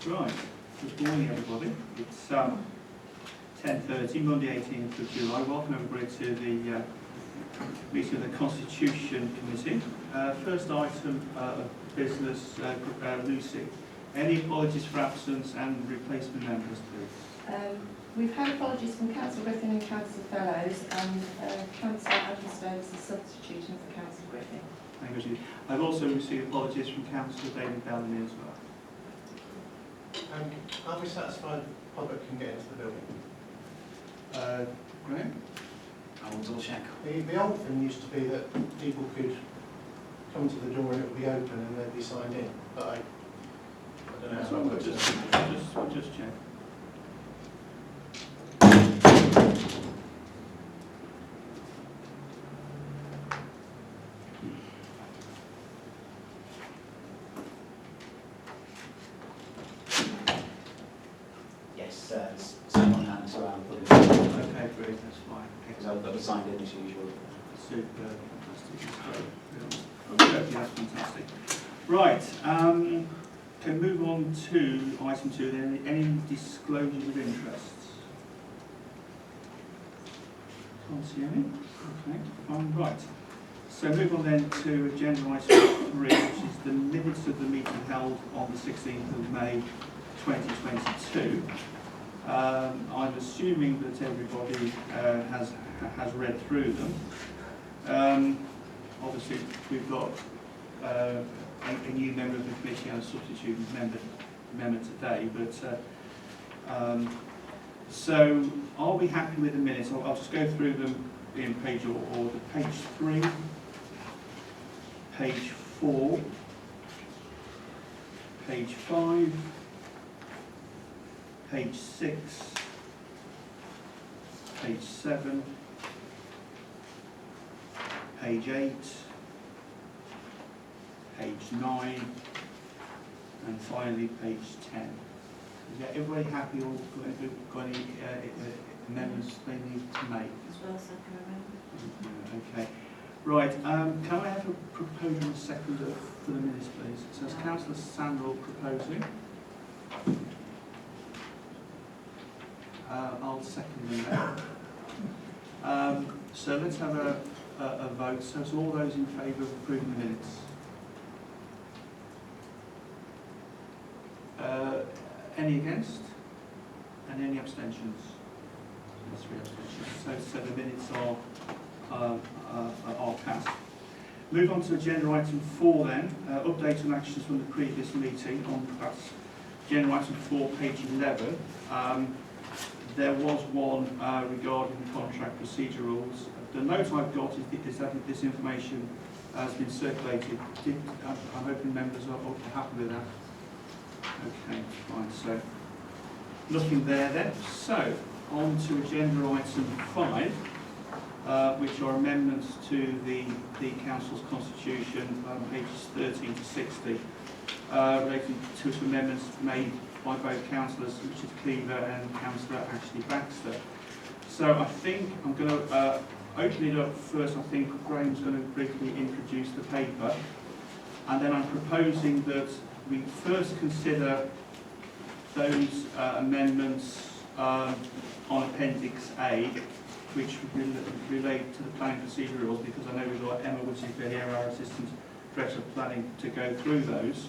Right, good morning everybody. It's 10:30, Monday 18th of July. Welcome everybody to the meeting of the Constitution Committee. First item of business, Lucy. Any apologies for absence and replacement members, please? We've had apologies from Councillor Griffin and Councillor Fellows, and Councillor Adam Stokes is substituting for Councillor Griffin. Thank you. I've also received apologies from Councillor David Bellamy as well. Are we satisfied the public can get into the building? Graham? I will double check. The old thing used to be that people could come to the door and it would be open and they'd be signed in, but I don't know how it works. We'll just check. Yes, there's someone hand, so I'll put it in. Okay, great, that's fine. Because that was signed in as usual. Super, fantastic, that's great. Okay, that's fantastic. Right, can move on to item 2 then. Any disclosures of interests? Can't see any. Okay, fine, right. So move on then to agenda item 3, which is the minutes of the meeting held on the 16th of May 2022. I'm assuming that everybody has read through them. Obviously, we've got a new member of the committee and a substitute member today, but so I'll be happy with the minutes. I'll just go through them in page order. Page 3, page 4, page 5, page 6, page 7, page 8, page 9, and finally page 10. Is everybody happy or got any amendments they need to make? As well as second amendment. Okay. Right, can I have a proposal and a second for the minutes, please? So it's Councillor Sandwell proposing. I'll second that. So let's have a vote. So it's all those in favour of approving the minutes? Any against? And any abstentions? There's 3 abstentions. So the minutes are passed. Move on to agenda item 4 then. Update on actions from the previous meeting on perhaps agenda item 4, page 11. There was one regarding the contract procedure rules. The note I've got is that this information has been circulated. I'm hoping members are happy with that. Okay, fine. So nothing there then. So on to agenda item 5, which are amendments to the council's constitution, pages 13 to 60, relating to amendments made by both councillors, Richard Cleaver and Councillor Ashley Baxter. So I think I'm going to open it up first. I think Graham's going to briefly introduce the paper, and then I'm proposing that we first consider those amendments on Appendix A, which relate to the planning procedure rules, because I know we've got Emma Whittaker here, our Assistant Director of Planning, to go through those.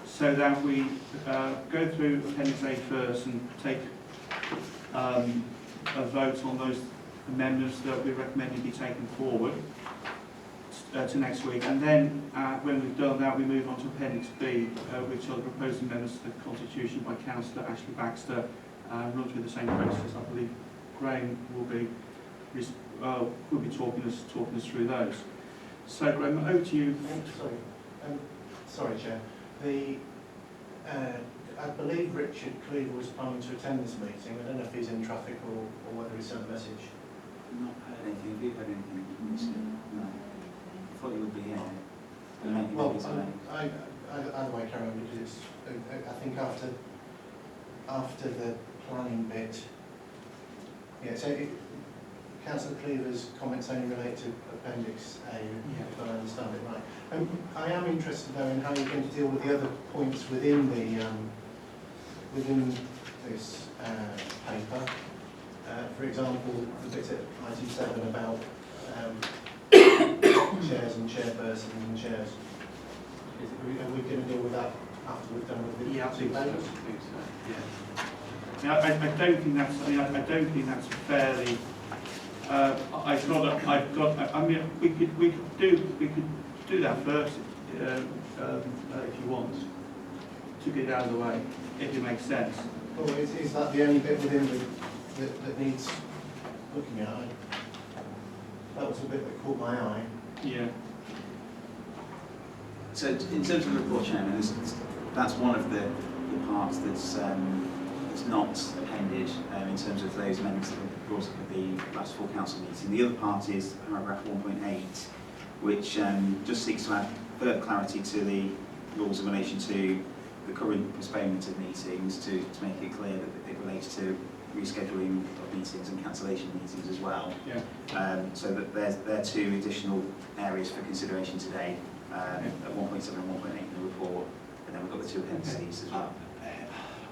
So that we go through Appendix A first and take a vote on those amendments that we recommend to be taken forward to next week. And then when we've done that, we move on to Appendix B, which are the proposed amendments to the Constitution by Councillor Ashley Baxter, run through the same process. I believe Graham will be talking us through those. So Graham, over to you. Sorry, Chair. I believe Richard Cleaver was planning to attend this meeting. I don't know if he's in traffic or whether he sent a message. I've not heard anything. Have you heard anything? No. I thought you would be here. Well, either way, carry on, because it's. I think after the planning bit. Yeah. So Councillor Cleaver's comments only relate to Appendix A, if I understand it right. I am interested though in how you're going to deal with the other points within the within this paper. For example, the bit at item 7 about chairs and chairpersons and chairs. Are we going to deal with that after we've done with the Yeah, I two think so. papers? Yeah. I don't think that's. I mean, I don't think that's fairly. We could do that first if you want to get it out of the way, if it makes sense. Well, is that the only bit within that needs looking at? That was the bit that caught my eye. Yeah. So in terms of the report, Chairman, that's one of the parts that's not appended in terms of those amendments that were brought up at the last full council meeting. The other part is paragraph 1.8, which just seeks to add further clarity to the rules in relation to the current postponement of meetings to make it clear that it relates to rescheduling of meetings and cancellation of meetings as well. Yeah. So that there are two additional areas for consideration today, at 1.7 and 1.8 in the report, and then we've got the two appendices as well.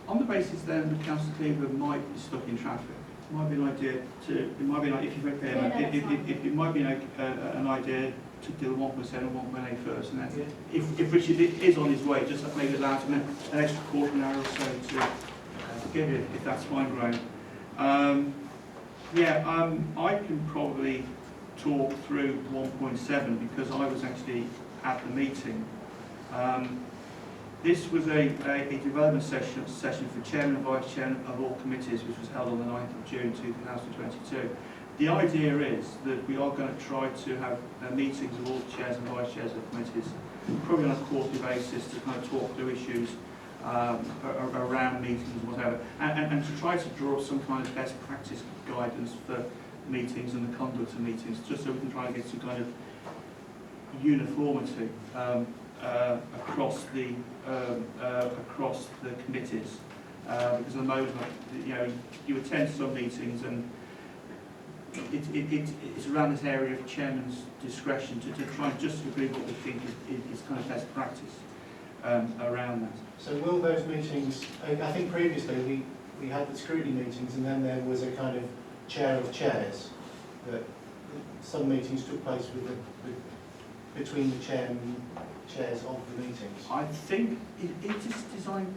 On the basis then that Councillor Cleaver might be stuck in traffic, it might be an idea to. It might be like if you it might be an idea to deal with 1.7 and 1.8 first, and then if Richard is on his way, just maybe allow him an extra quarter of an hour or so to get it, if that's fine, Graham. I can probably talk through 1.7 because I was actually at the meeting. This was a development session for chairman and vice chairman of all committees, which was held on the 9th of June 2022. The idea is that we are going to try to have meetings of all chairs and vice chairs of committees, probably on a quarterly basis, to kind of talk through issues around meetings and whatever, and to try to draw some kind of best practice guidance for meetings and the conduct of meetings, just so we can try and get some kind of uniformity across the committees, because at the moment, you attend some meetings and it's around this area of chairman's discretion to try and just agree what we think is kind of best practice around that. So will those meetings, I think previously we had the scrutiny meetings and then there was a kind of chair of chairs, that some meetings took place between the chairs of the meetings. I think it is designed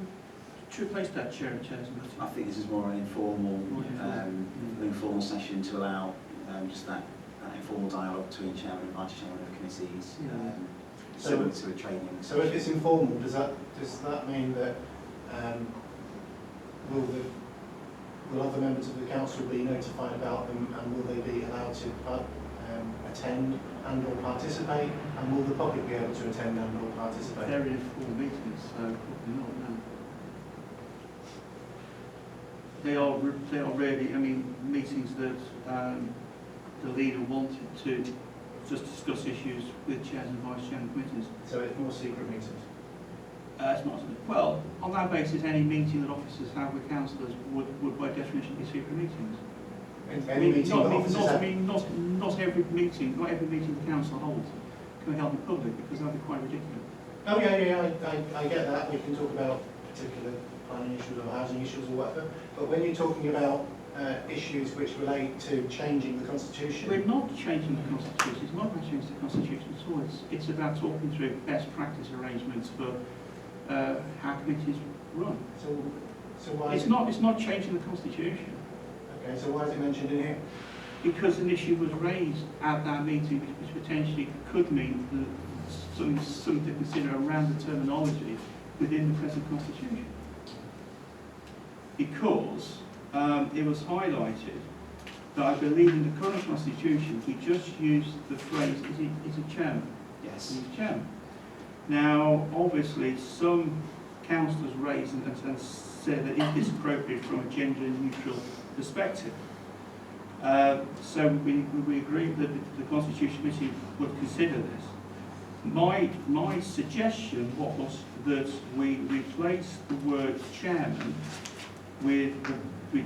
to replace that chair of chairs meeting. I think this is more an informal session to allow just that informal dialogue between chairman and vice chairman of committees, similar to a training. So if it's informal, does that mean that will other members of the council be notified about them, and will they be allowed to attend and or participate, and will the public be able to attend and or participate? They're informal meetings, so probably not, no. They are really, meetings that the leader wanted to just discuss issues with chairs and vice chairman committees. So it's more secret meetings? It's not. Well, on that basis, any meeting that officers have with councillors would by definition be secret meetings. Any meeting that officers have? Not every meeting the council holds can be held in public, because that would be quite ridiculous. Oh yeah, I get that. We can talk about particular planning issues or housing issues or whatever, but when you're talking about issues which relate to changing the constitution... We're not changing the constitution. It's not about changing the constitution at all. It's about talking through best practice arrangements for how committees run. So why... It's not changing the constitution. Okay, so why is it mentioned in here? Because an issue was raised at that meeting which potentially could mean that something to consider around the terminology within the present constitution. Because it was highlighted that I believe in the current constitution we just used the phrase, is he chairman? Yes. He's chairman. Now, obviously, some councillors raised and said that is this appropriate from a gender neutral perspective. So we agreed that the Constitution Committee would consider this. My suggestion was that we replace the word chairman with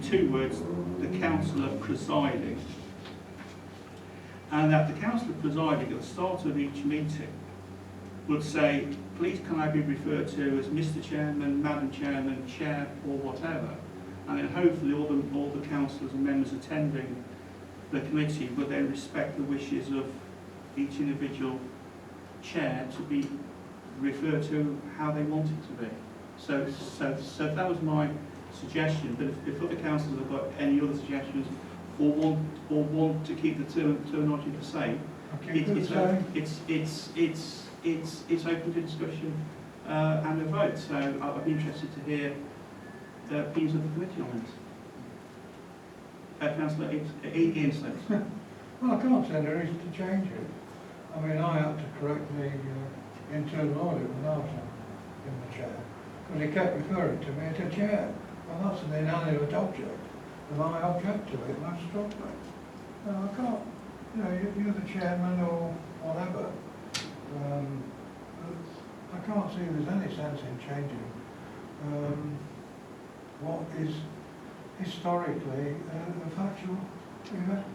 two words, the councillor presiding, and that the councillor presiding at the start of each meeting would say, please can I be referred to as Mr. Chairman, Madam Chairman, Chair, or whatever? And then hopefully all the councillors and members attending the committee would then respect the wishes of each individual chair to be referred to how they want it to be. So that was my suggestion. But if other councillors have got any other suggestions or want to keep the terminology the same, it's open to discussion and a vote. So I'd be interested to hear the opinions of the committee on this. Councillor Ian Stokes. Well, I can't say there is to change it. I mean, I had to correct the internal audit when I was in the chair, because he kept referring to me as a chair. Well, that's an inanimate object, and I object to it most strongly. No, I can't, you know, you're the chairman or whatever. I can't see there's any sense in changing what is historically a factual event.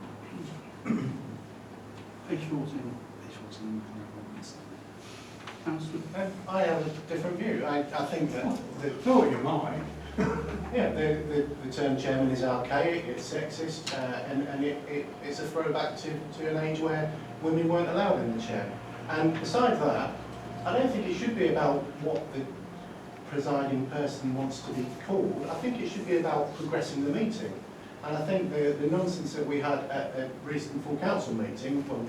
Page 14. Councillor. I have a different view. I think that Thought you might. yeah, the term chairman is archaic, it's sexist, and it's a throwback to an age where women weren't allowed in the chair. And besides that, I don't think it should be about what the presiding person wants to be called. I think it should be about progressing the meeting. And I think the nonsense that we had at a recent full council meeting, well,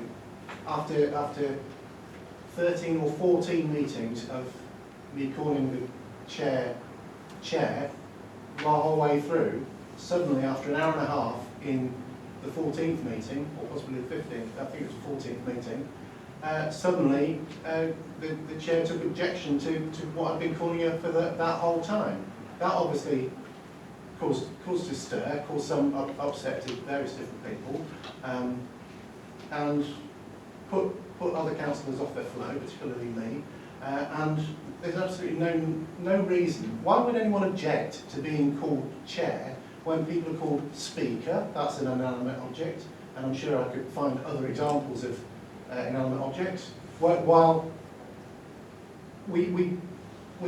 after 13 or 14 meetings of me calling the chair, the whole way through, suddenly after an hour and a half in the 14th meeting, or possibly the 15th, I think it was the 14th meeting, suddenly the chair took objection to what I'd been calling her for that whole time. That obviously caused a stir, caused some upset to various different people, and put other councillors off their flow, particularly me. And there's absolutely no reason. Why would anyone object to being called chair when people are called speaker? That's an inanimate object, and I'm sure I could find other examples of inanimate objects. While we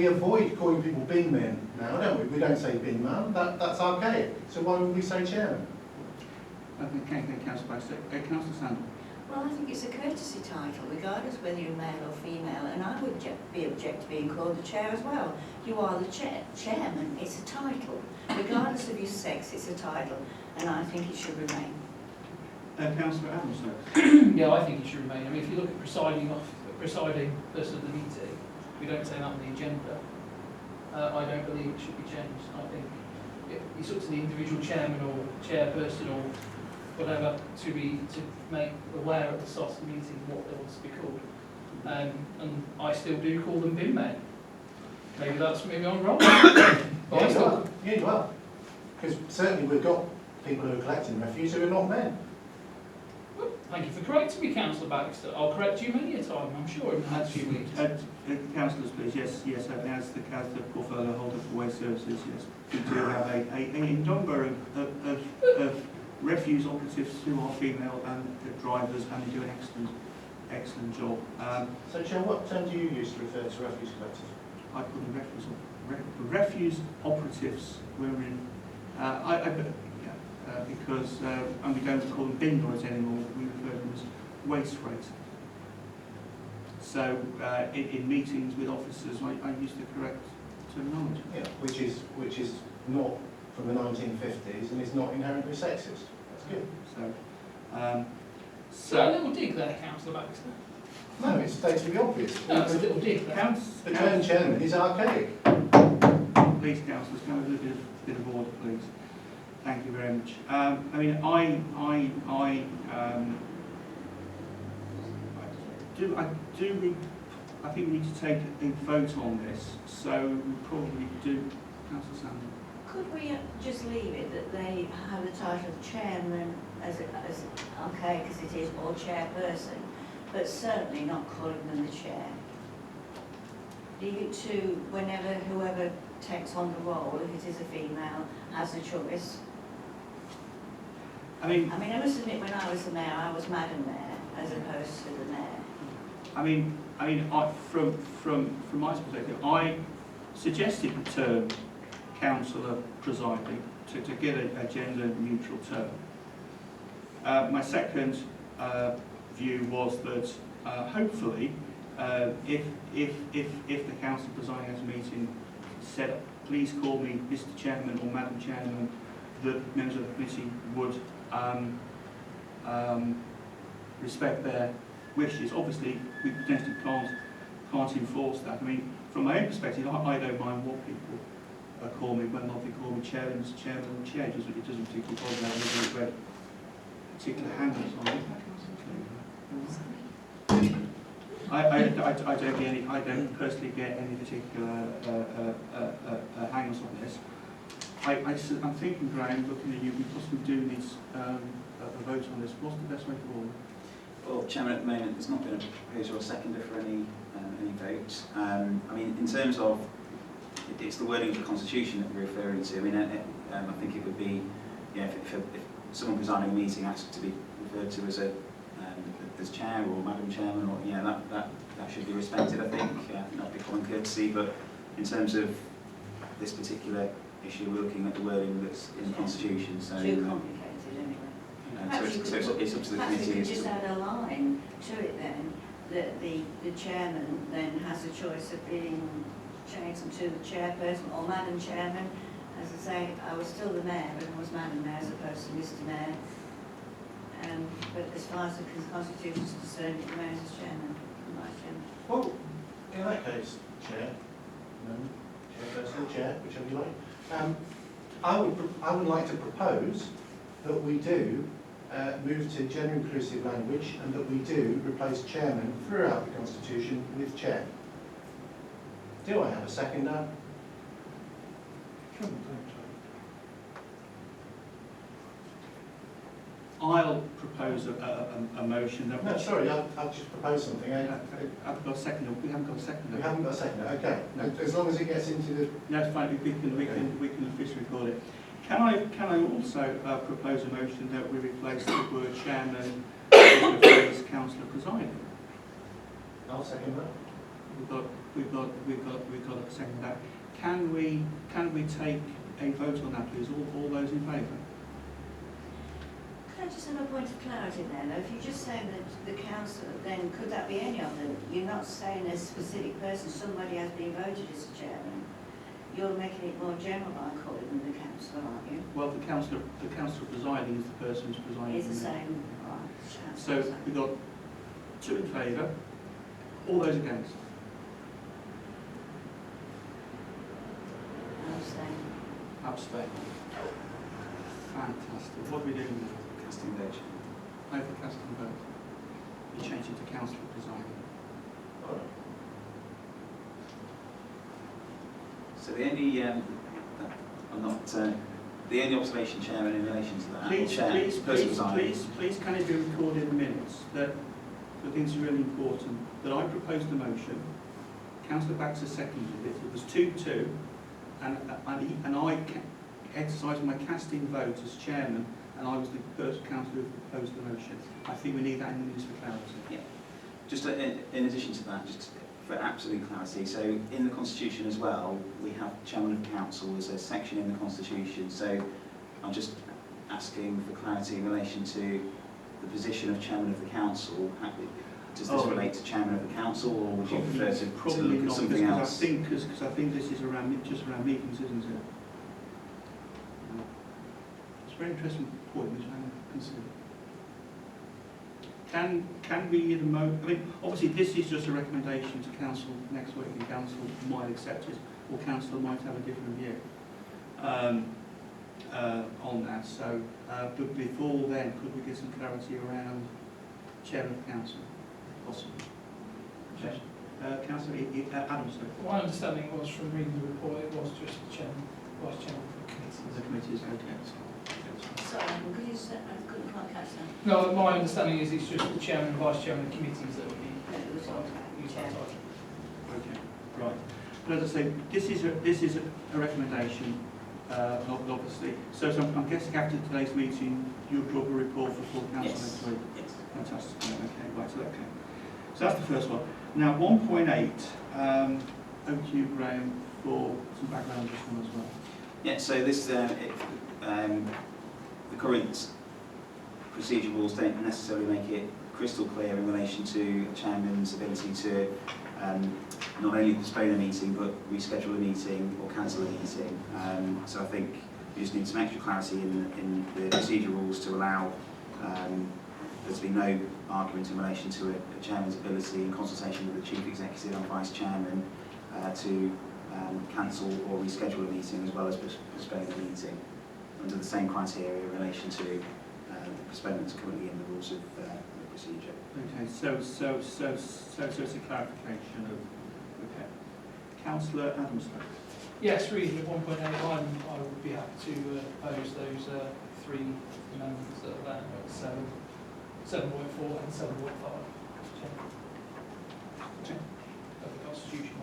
avoid calling people bin men now, don't we? We don't say bin man. That's archaic. So why would we say chairman? Thank you, Councillor Baxter. Councillor Sandal. Well, I think it's a courtesy title, regardless whether you're male or female, and I would object to being called the chair as well. You are the chairman, it's a title. Regardless of your sex, it's a title, and I think it should remain. Councillor Adams. Yeah, I think it should remain. I mean, if you look at presiding person of the meeting, we don't say that on the agenda. I don't believe it should be changed. I think it's up to the individual chairman or chairperson or whatever to make aware at the start of the meeting what they want to be called. And I still do call them bin men. Maybe I'm wrong. But Yeah, you are. Because certainly we've got people who are collecting refuse who are not men. Well, thank you for correcting me, Councillor Baxter. I'll correct you many a time, I'm sure, in the next few weeks. Councillors, please. Yes, as the portfolio holder for waste services, yes, we do have a number of refuse operatives who are female and drivers, and they do an excellent job. So, Chair, what term do you use to refer to refuse collectors? I call them refuse operatives. We're in, because and we don't call them bin boys anymore. We refer them as waste freight. So in meetings with officers, I use the correct terminology. Yeah, which is not from the 1950s and is not inherently sexist. That's good. So a little dig there, Councillor Baxter. No, it's stated obvious. No, it's a little dig there. The term chairman is archaic. Please, councillors, can we have a bit of order, please? Thank you very much. I mean, I think we need to take a vote on this. So we probably do, Councillor Sanders. Could we just leave it that they have the title of chairman as archaic as it is, or chairperson, but certainly not calling them the chair? Leave it to whoever takes on the role, if it is a female, has a choice. I mean, I must admit, when I was the mayor, I was Madam Mayor as opposed to the mayor. From my perspective, I suggested the term councillor presiding to get a gender neutral term. My second view was that hopefully, if the council presiding at a meeting said, please call me Mr. Chairman or Madam Chairman, the members of the committee would respect their wishes. Obviously, we potentially can't enforce that. I mean, from my own perspective, I don't mind what people call me, whether or not they call me Chairman, Mr. Chairman, or Chair. It doesn't particularly bother me. I don't read particular handles on it. I don't personally get any particular hang-ups on this. I'm thinking, Graham, looking at you, we possibly do need a vote on this. What's the best way forward? Well, Chairman, at the moment, there's not been a proposer or seconder for any votes. I mean, in terms of, it's the wording of the Constitution that we're referring to. I mean, I think it would be, yeah, if someone presiding a meeting asked to be referred to as Chair or Madam Chairman, or that should be respected. I think that would be common courtesy. But in terms of this particular issue, we're looking at the wording that's in the Constitution. So too complicated, anyway. So it's up to the committee. Perhaps you could just add a line to it then, that the chairman then has a choice of being changed to the chairperson or Madam Chairman. As I say, I was still the Mayor and I was Madam Mayor as opposed to Mr. Mayor. But as far as the Constitution is concerned, it remains as Chairman and Vice Chairman. Well, in that case, Chair, Chairperson, Chair, whichever you like, I would like to propose that we do move to gender inclusive language and that we do replace Chairman throughout the Constitution with Chair. Do I have a second now? Shouldn't think so. I'll propose a motion that... No, sorry, I've just proposed something. I've got a second. We haven't got a second. We haven't got a second. Okay. No. As long as it gets into the... No, it's fine. We can officially call it. Can I also propose a motion that we replace the word chairman with the phrase councillor presiding? I'll second that. We've got a second that. Can we take a vote on that, please? All those in favour? Could I just have a point of clarity there? Now, if you just say that the council, then could that be any of them? You're not saying a specific person, somebody has been voted as chairman. You're making it more general by calling them the councillor, aren't you? Well, the councillor presiding is the person who's presiding. It's the same, right? So we've got 2 in favour. All those against? Abstain. Fantastic. What are we doing now? Casting vote. No for casting vote. You change it to councillor presiding. All right. So the only, the only observation, Chairman, in relation to that, Please, can it be recorded in the minutes that I think it's really important that I proposed the motion, Councillor Baxter seconded it, it was 2-2, and I exercised my casting vote as chairman, and I was the first councillor who proposed the motion. I think we need that in the minutes for clarity. Yeah. Just in addition to that, just for absolute clarity, so in the Constitution as well, we have Chairman of the Council. There's a section in the Constitution, so I'm just asking for clarity in relation to the position of Chairman of the Council. Does this relate to Chairman of the Council, or would you prefer to look at something else? Because I think this is just around meetings, isn't it? It's a very interesting point which I haven't considered. Can we, I mean, obviously this is just a recommendation to council next week, and council might accept it, or council might have a different view on that. So, but before then, could we get some clarity around chairman of council, possibly? Yes. Councillor Adams. My understanding was from reading the report, it was just the chairman, vice chairman of the committee. The committee is okay. Sorry, could you say, I couldn't quite catch that. No, my understanding is it's just the chairman and vice chairman of committees that would be No, it was on used chairman. Okay, right. But as I say, this is a recommendation, obviously. So I'm guessing after today's meeting, you'll drop a report for full council next week. Yes. Fantastic. Okay, right. So okay. So that's the first one. Now 1.8, over to you, Graham, for some background on this one as well. Yeah, so this, the current procedure rules don't necessarily make it crystal clear in relation to a chairman's ability to not only postpone a meeting but reschedule a meeting or cancel a meeting. So I think we just need some extra clarity in the procedure rules to allow there to be no argument in relation to a chairman's ability in consultation with the chief executive and vice chairman to cancel or reschedule a meeting as well as postpone a meeting under the same criteria in relation to the postponements currently in the rules of procedure. Okay, so it's a clarification of, okay. Councillor Adams. Yes, reading of 1.8, I would be happy to oppose those three amendments that are there, 7.4 and 7.5. Okay. Of the Constitution.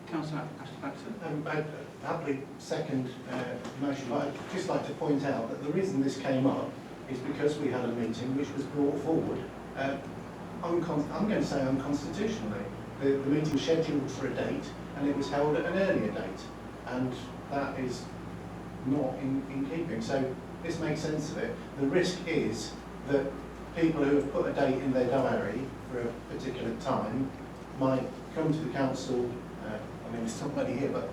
Councillor Ashton. I'd happily second the motion, but I'd just like to point out that the reason this came up is because we had a meeting which was brought forward, I'm going to say unconstitutionally. The meeting was scheduled for a date and it was held at an earlier date, and that is not in keeping. So this makes sense of it. The risk is that people who have put a date in their diary for a particular time might come to the council, I mean there's somebody here, but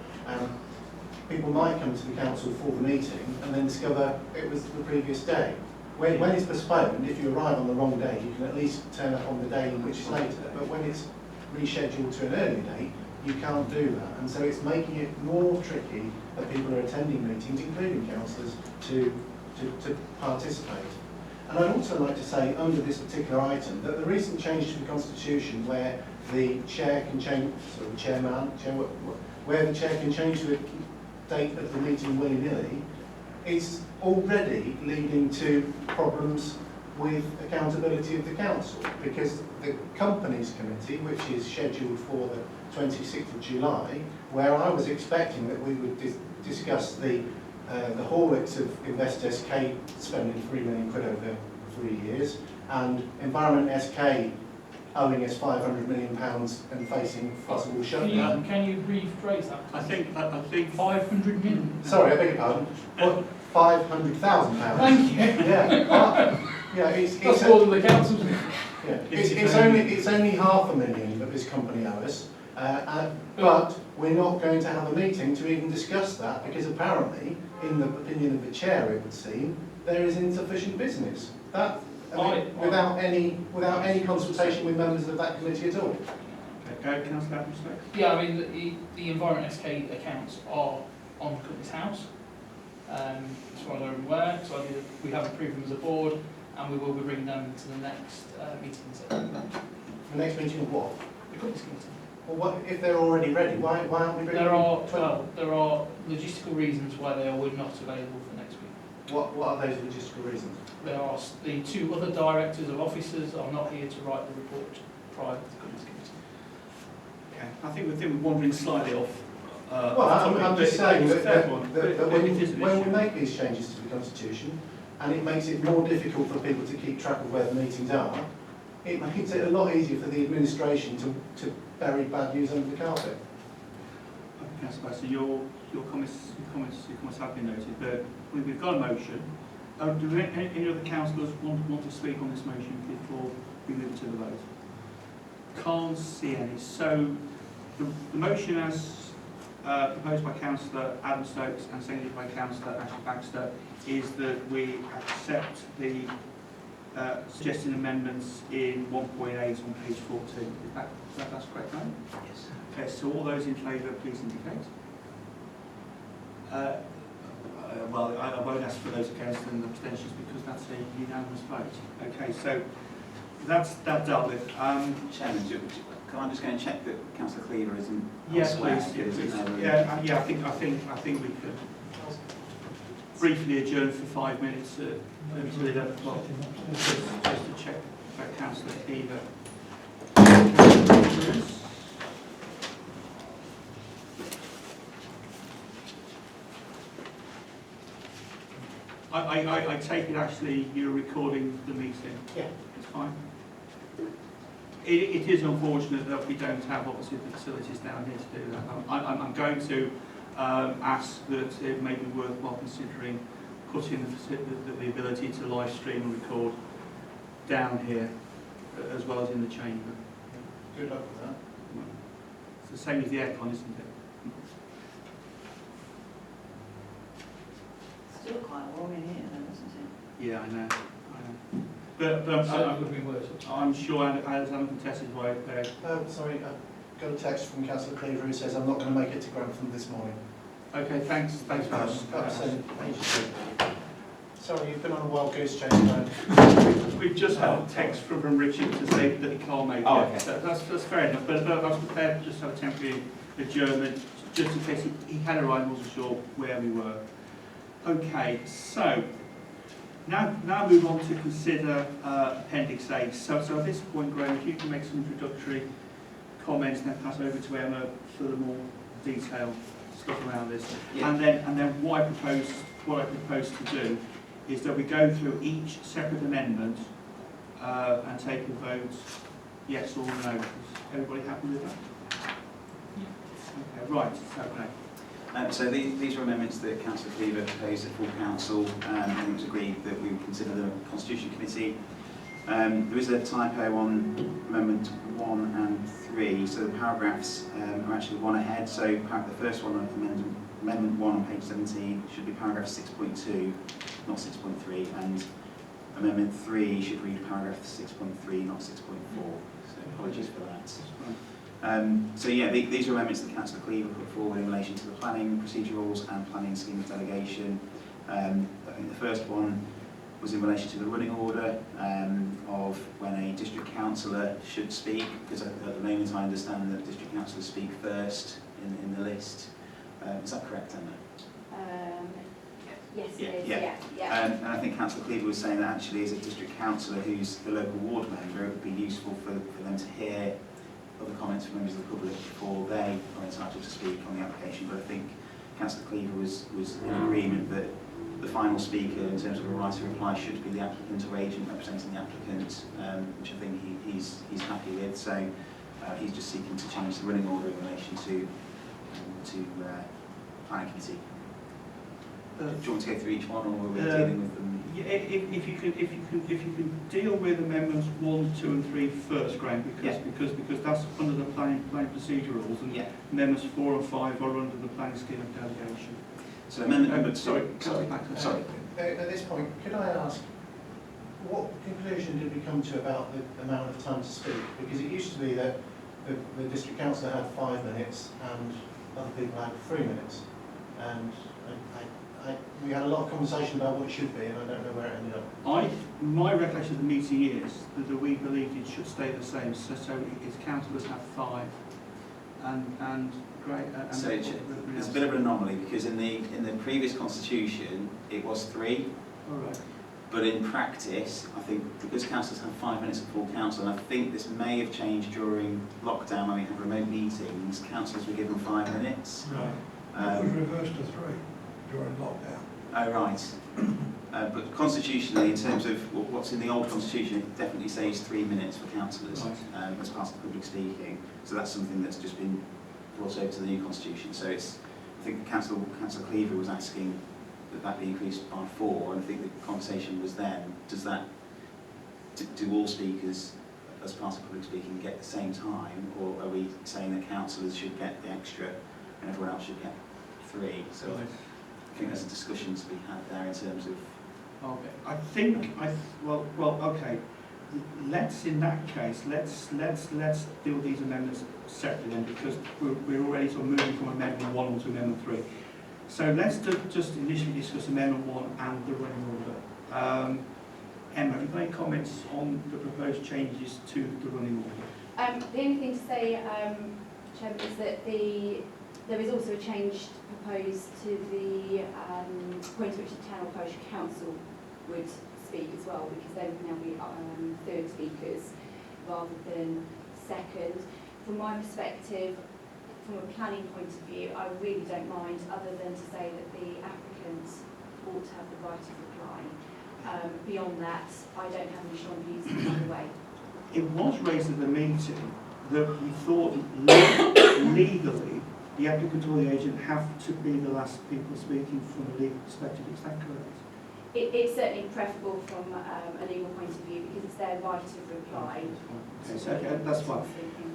people might come to the council for the meeting and then discover it was the previous day. When it's postponed, if you arrive on the wrong day, you can at least turn up on the day in which it's later. But when it's rescheduled to an earlier date, you can't do that. And so it's making it more tricky that people are attending meetings, including councillors, to participate. And I'd also like to say, under this particular item, that the recent change to the Constitution where the chair can change, sort of where the chair can change the date of the meeting willy-nilly, is already leading to problems with accountability of the council, because the Companies Committee, which is scheduled for the 26th of July, where I was expecting that we would discuss the Horlicks of Invest SK spending £3 million over 3 years, and Environment SK owing us £500 million and facing possible shutdown. Can you rephrase that? I think 500 million. Sorry, I beg your pardon. What? £500,000. Thank you. Yeah. Yeah, That's more than the council's. Yeah, it's only £500,000 that this company owes us, but we're not going to have a meeting to even discuss that, because apparently, in the opinion of the chair, it would seem, there is insufficient business. That, without any consultation with members of that committee at all. Okay, Councillor Adams. Yeah, I mean, the Environment SK accounts are on the company's house, as far as I'm aware, so we have approved them as a board, and we will be bringing them to the next meeting in September. The next meeting of what? The company's committee. Well, what if they're already ready? Why aren't we bringing them? There are logistical reasons why they are not available for next week. What are those logistical reasons? There are the two other directors of officers are not here to write the report prior to the company's committee. Okay, I think we're wandering slightly off. Well, I'm just saying that when we we make these changes to the Constitution, and it makes it more difficult for people to keep track of where the meetings are, it makes it a lot easier for the administration to bury bad news under the carpet. Councillor Bassett, your comments have been noted, but we've got a motion. Do any other councillors want to speak on this motion before we move to the vote? Can't see any. So the motion as proposed by Councillor Adam Stokes and seconded by Councillor Ashley Baxter is that we accept the suggested amendments in 1.8 on page 14. That's correct, right? Yes. Okay, so all those in favour, please indicate. Well, I won't ask for those against and abstentions because that's a unanimous vote. Okay, so that's that dealt with. Chairman, can I just go and check that Councillor Cleaver isn't Yes, elsewhere? please. Because Yeah, I think we could briefly adjourn for 5 minutes until 11 o'clock, just to check about Councillor Cleaver. I take it, Ashley, you're recording the meeting? Yeah. It's fine. it is unfortunate that we don't have obviously the facilities down here to do that. I'm going to ask that it may be worthwhile considering putting the ability to live stream and record down here as well as in the chamber. Good luck with that. It's the same as the aircon, isn't it? Still quite warm in here though, isn't it? Yeah, I know. But So it would have been worse. I'm sure Alexander can testify there. Sorry, I've got a text from Councillor Cleaver who says I'm not going to make it to Grantham this morning. Okay, thanks Ross. Sorry, you've been on a wild goose chase, man. We've just had a text from Richard to say that he can't make it. Oh, okay. So that's fair enough, but I was prepared to just have a temporary adjournment, just in case he had arrived and wasn't sure where we were. Okay, so now move on to consider Appendix A. So at this point, Graham, if you can make some introductory comments, then pass over to Emma for the more detailed stuff around this. Yeah. And then what I propose to do is that we go through each separate amendment and take a vote, yes or no. Is everybody happy with that? Yeah. Okay, right, So these are amendments that Councillor Cleaver proposed at full council, and it was agreed that we would consider the Constitution Committee. There is a typo on Amendment 1 and 3, so the paragraphs are actually one ahead. So the first one, Amendment 1 on page 17, should be paragraph 6.2, not 6.3, and Amendment 3 should read paragraph 6.3, not 6.4. So apologies for that. So yeah, these are amendments that Councillor Cleaver put forward in relation to the planning procedure rules and planning scheme of delegation. I think the first one was in relation to the running order of when a district councillor should speak, because at the moment I understand that district councillors speak first in the list. Is that correct, Emma? Yes, Yeah, it is. yeah. Yeah. And I think Councillor Cleaver was saying that actually as a district councillor who's the local ward member, it would be useful for them to hear other comments from members of the public before they are entitled to speak on the application. But I think Councillor Cleaver was in agreement that the final speaker in terms of a right to reply should be the applicant or agent representing the applicant, which I think he's happy with. So he's just seeking to change the running order in relation to planning committee. Do you want to go through each one, or are we dealing with them? Yeah, if you can deal with amendments 1, 2 and 3 first, Graham, because that's under the planning procedure rules, and amendments 4 and 5 are under the planning scheme of delegation. So amendment sorry. At this point, could I ask, what conclusion did we come to about the amount of time to speak? Because it used to be that the district councillor had 5 minutes and other people had 3 minutes, and we had a lot of conversation about what it should be, and I don't know where it ended up. My recollection of the meeting is that we believed it should stay the same, so its councillors have 5, and great. So there's a bit of an anomaly, because in the previous constitution it was 3. All right. But in practice, I think because councillors have 5 minutes of full council, and I think this may have changed during lockdown when we had remote meetings, councillors were given 5 minutes. Right. It was reversed to 3 during lockdown. Oh, right. But constitutionally, in terms of what's in the old constitution, it definitely says 3 minutes for councillors as part of public speaking. So that's something that's just been brought over to the new constitution. So it's, I think Councillor Cleaver was asking that be increased by 4, and I think the conversation was then, does that, do all speakers as part of public speaking get the same time, or are we saying that councillors should get the extra and everyone else should get 3? So I think there's a discussion to be had there in terms of... Okay, I think, well, okay. Let's, in that case, let's deal with these amendments separately then, because we're already sort of moving from Amendment 1 on to Amendment 3. So let's just initially discuss Amendment 1 and the running order. Emma, have you got any comments on the proposed changes to the running order? The only thing to say, Chairman, is that there is also a change proposed to the point at which the town or parish council would speak as well, because they would now be third speakers rather than second. From my perspective, from a planning point of view, I really don't mind, other than to say that the applicants ought to have the right of reply. Beyond that, I don't have any strong views either way. it was raised at the meeting that we thought legally the applicant or the agent have to be the last people speaking from a legal perspective. Is that correct? It's certainly preferable from a legal point of view because it's their right of reply. Okay, so that's fine.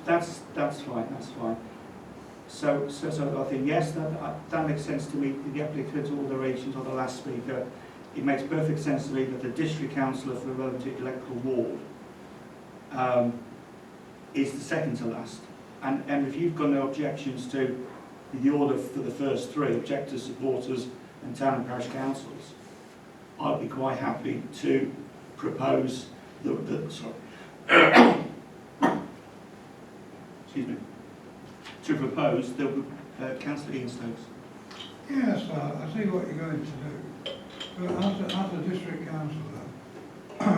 That's fine. That's fine. So I think yes, that makes sense to me. The applicant or their agent or the last speaker. It makes perfect sense to me that the district councillor for the relevant electoral ward is the second to last. And if you've got no objections to the order for the first three, objectors, supporters and town and parish councils, I'd be quite happy to propose Councillor Ian Stokes. Yes, I see what you're going to do. But as a district councillor,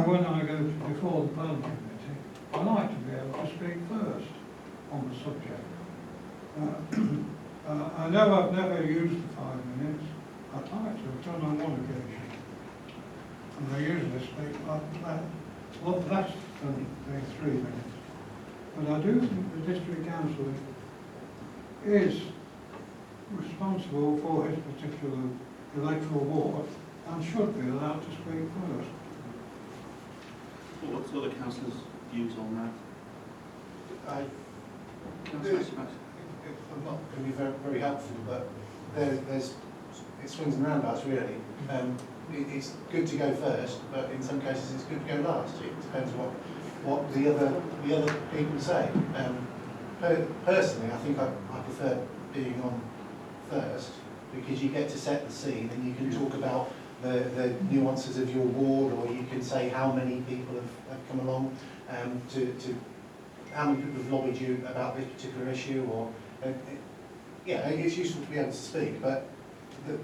when I go before the planning committee, I like to be able to speak first on the subject. I know I've never used the 5 minutes. I'd like to have done on one occasion. And I usually speak less than 3 minutes. But I do think the district councillor is responsible for his particular electoral ward and should be allowed to speak first. What's other councillors' views on that? Councillor Smith? I'm not going to be very, very helpful, but there's it swings and roundabouts really. It's good to go first, but in some cases it's good to go last. It depends what the other people say. Personally, I think I prefer being on first because you get to set the scene and you can talk about the nuances of your ward, or you can say how many people have come along to how many people have lobbied you about this particular issue, or yeah, it's useful to be able to speak. But the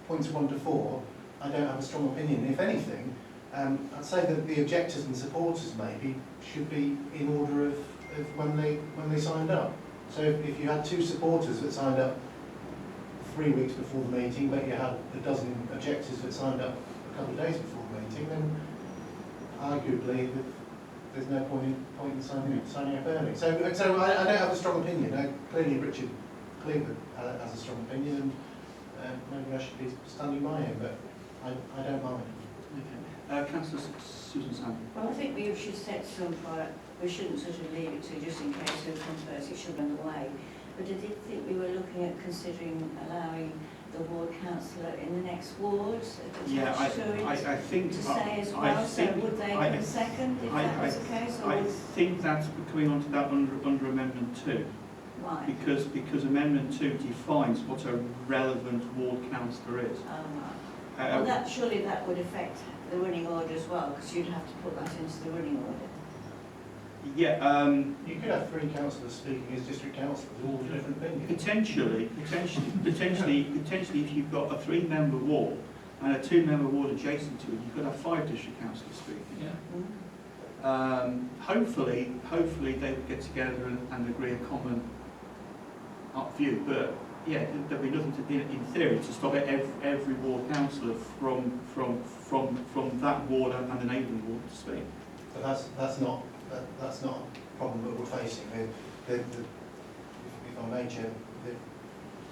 points 1 to 4, I don't have a strong opinion. If anything, I'd say that the objectors and supporters maybe should be in order of when they signed up. So if you had 2 supporters that signed up 3 weeks before the meeting, but you had a dozen objectors that signed up a couple of days before the meeting, then arguably there's no point in signing up early. So I don't have a strong opinion. Clearly Richard Cleveland has a strong opinion, and maybe I should be standing by him, but I don't mind. Okay. Councillor Susan Sam. Well, I think we should set some prior, we shouldn't sort of leave it to just in case who comes first, it should run away. But I did think we were looking at considering allowing the ward councillor in the next ward Yeah, I think to say as well. So would they have a second if that was the case? Or I think that's coming onto that under Amendment 2. Right. Because Amendment 2 defines what a relevant ward councillor is. Well, that surely that would affect the running order as well, because you'd have to put that into the running order. Yeah. You could have 3 councillors speaking as district councillors, all with different opinions. Potentially, if you've got a 3-member ward and a 2-member ward adjacent to it, you could have 5 district councillors speaking. Yeah. Hopefully they would get together and agree a common view. But yeah, there'd be nothing to, in theory, to stop every ward councillor from that ward and the neighbouring ward to speak. But that's not a problem that we're facing. If I may, Chair,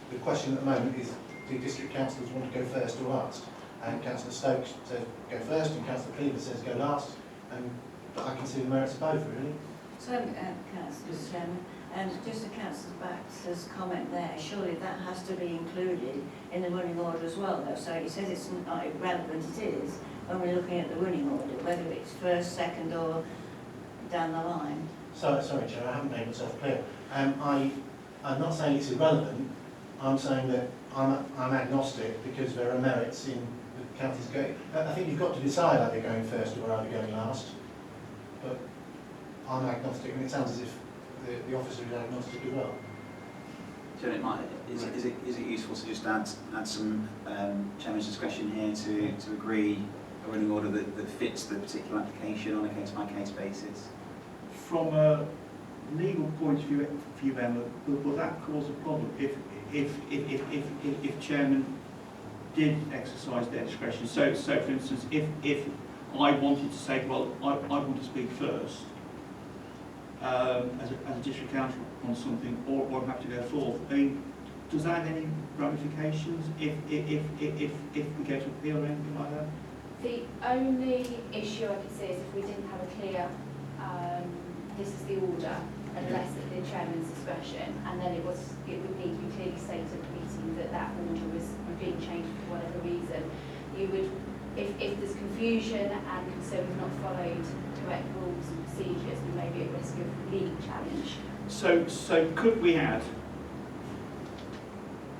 the question at the moment is, do district councillors want to go first or last? And Councillor Stokes says go first, and Councillor Cleaver says go last. And I can see the merits of both, really. So, Councillor Chairman, just the Councillor Baxter's comment there, surely that has to be included in the running order as well, though. So he says it's not irrelevant, it is, when we're looking at the running order, whether it's first, second or down the line. Sorry, Chair, I haven't made myself clear. I'm not saying it's irrelevant. I'm saying that I'm agnostic because there are merits in the counties going. I think you've got to decide either going first or either going last. But I'm agnostic, and it sounds as if the officer is agnostic as well. So is it useful to just add some chairman's discretion here to agree a running order that fits the particular application on a case-by-case basis? From a legal point of view, Emma, will that cause a problem if chairman did exercise their discretion? So for instance, if I wanted to say, well, I want to speak first, as a district council on something, or I'm happy to go forth. I mean, does that have any ramifications if we go to appeal or anything like that? The only issue I could see is if we didn't have a clear, this is the order, unless at the chairman's discretion, and then it would need to be clearly stated at the meeting that that order was being changed for whatever reason. You would, if there's confusion and concern we've not followed correct rules and procedures, we may be at risk of legal challenge. So could we add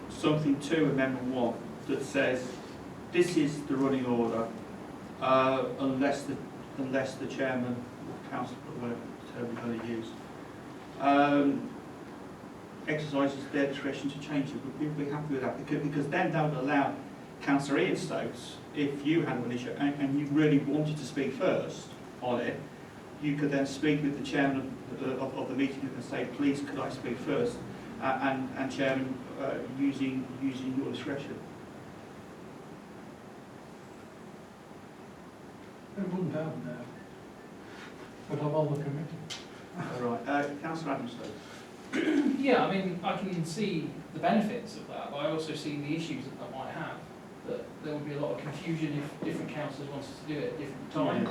something to Amendment 1 that says this is the running order, unless the chairman or council, whatever term we're going to use, exercises their discretion to change it? Would people be happy with that? Because then that would allow Councillor Ian Stokes, if you had an issue and you really wanted to speak first on it, you could then speak with the chairman of the meeting and say, please, could I speak first? And chairman, using your discretion. It wouldn't happen now, but I'm on the committee. All right, Councillor Adam Stokes. Yeah, I mean, I can see the benefits of that, but I also see the issues that might have. That there would be a lot of confusion if different councillors wanted to do it at different times.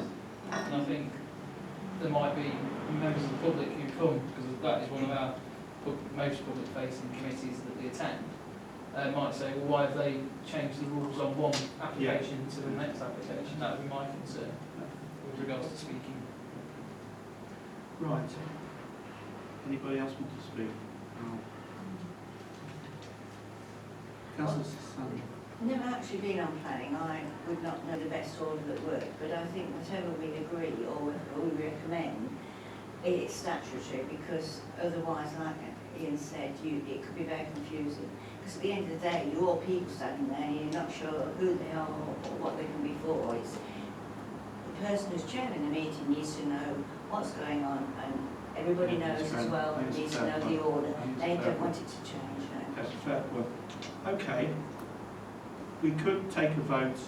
And I think there might be members of the public who come, because that is one of our most public-facing committees that we attend, might say, well, why have they changed the rules on one application to the next application? That would be my concern with regards to speaking. Right. Anybody else want to speak? No. Councillor Sandra. I've never actually been on planning. I would not know the best order that worked, but I think whatever we agree or we recommend, it's statutory, because otherwise, like Ian said, it could be very confusing. Because at the end of the day, you're all people standing there and you're not sure who they are or what they can be for. It's the person who's chairing the meeting needs to know what's going on, and everybody knows as well, needs to know the order. They don't want it to change. No. That's a fair point. Okay. We could take a vote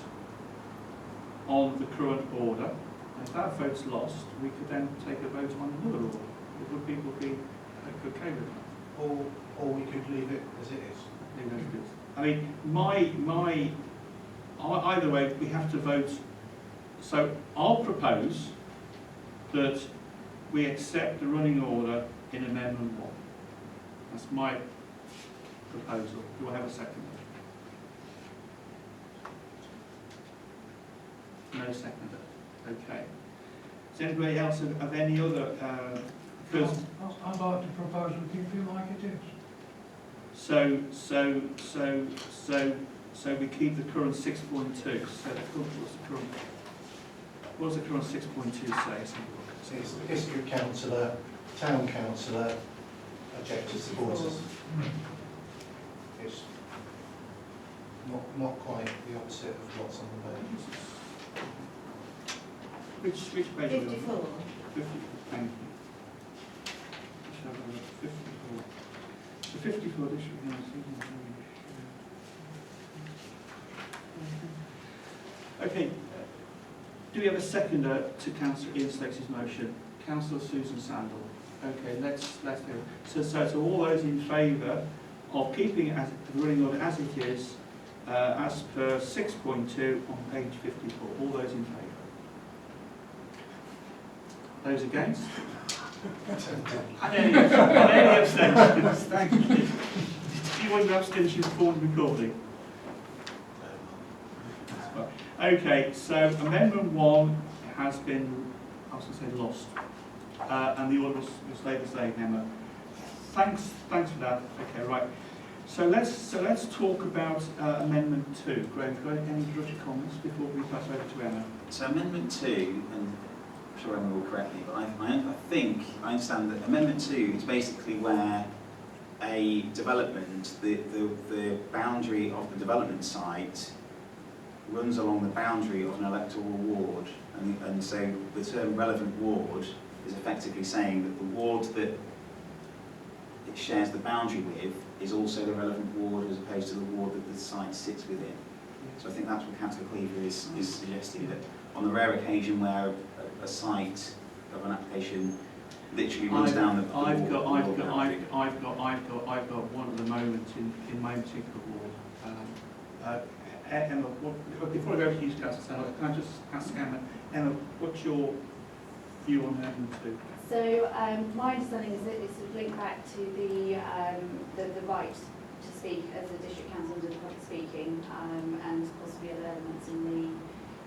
on the current order. If that vote's lost, we could then take a vote on another order. Would people be okay with that? Or we could leave it as it is. Leave it as it is. I mean, either way, we have to vote. So I'll propose that we accept the running order in Amendment 1. That's my proposal. Do I have a second? No seconder. Okay. Does anybody else have any other? First, I'd like to propose we keep it like it is. so we keep the current 6.2. So what does the current 6.2 say? It's the district councillor, town councillor, objectors, supporters. It's not quite the opposite of what's on the page. Which page are we on? 54. 50, thank you. Let's have a look. 54. So 54 district council. Okay. Do we have a seconder to Councillor Ian Stokes' motion? Councillor Susan Sandal. Okay, let's do it. So all those in favour of keeping it as the running order as it is, as per 6.2 on page 54. All those in favour? Those against? And any abstentions? Thank you. Do you want your abstentions for the recording? Okay, so Amendment 1 has been, I was going to say, lost. And the order was laid the same, Emma. Thanks for that. Okay, right. So let's talk about Amendment 2. Graham, any introductory comments before we pass over to Emma? So Amendment 2, and I'm sure Emma will correct me, but I understand that Amendment 2 is basically where a development, the boundary of the development site runs along the boundary of an electoral ward, and so the term relevant ward is effectively saying that the ward that it shares the boundary with is also the relevant ward as opposed to the ward that the site sits within. So I think that's what Councillor Cleaver is suggesting, that on the rare occasion where a site of an application literally runs down the I've wall. got one at the moment in my particular ward. Emma, before I go to you, Councillor Sanders, can I just ask Emma, what's your view on Urban 2? So my understanding is that it's sort of linked back to the right to speak as a district council under the public speaking and possibly other elements in the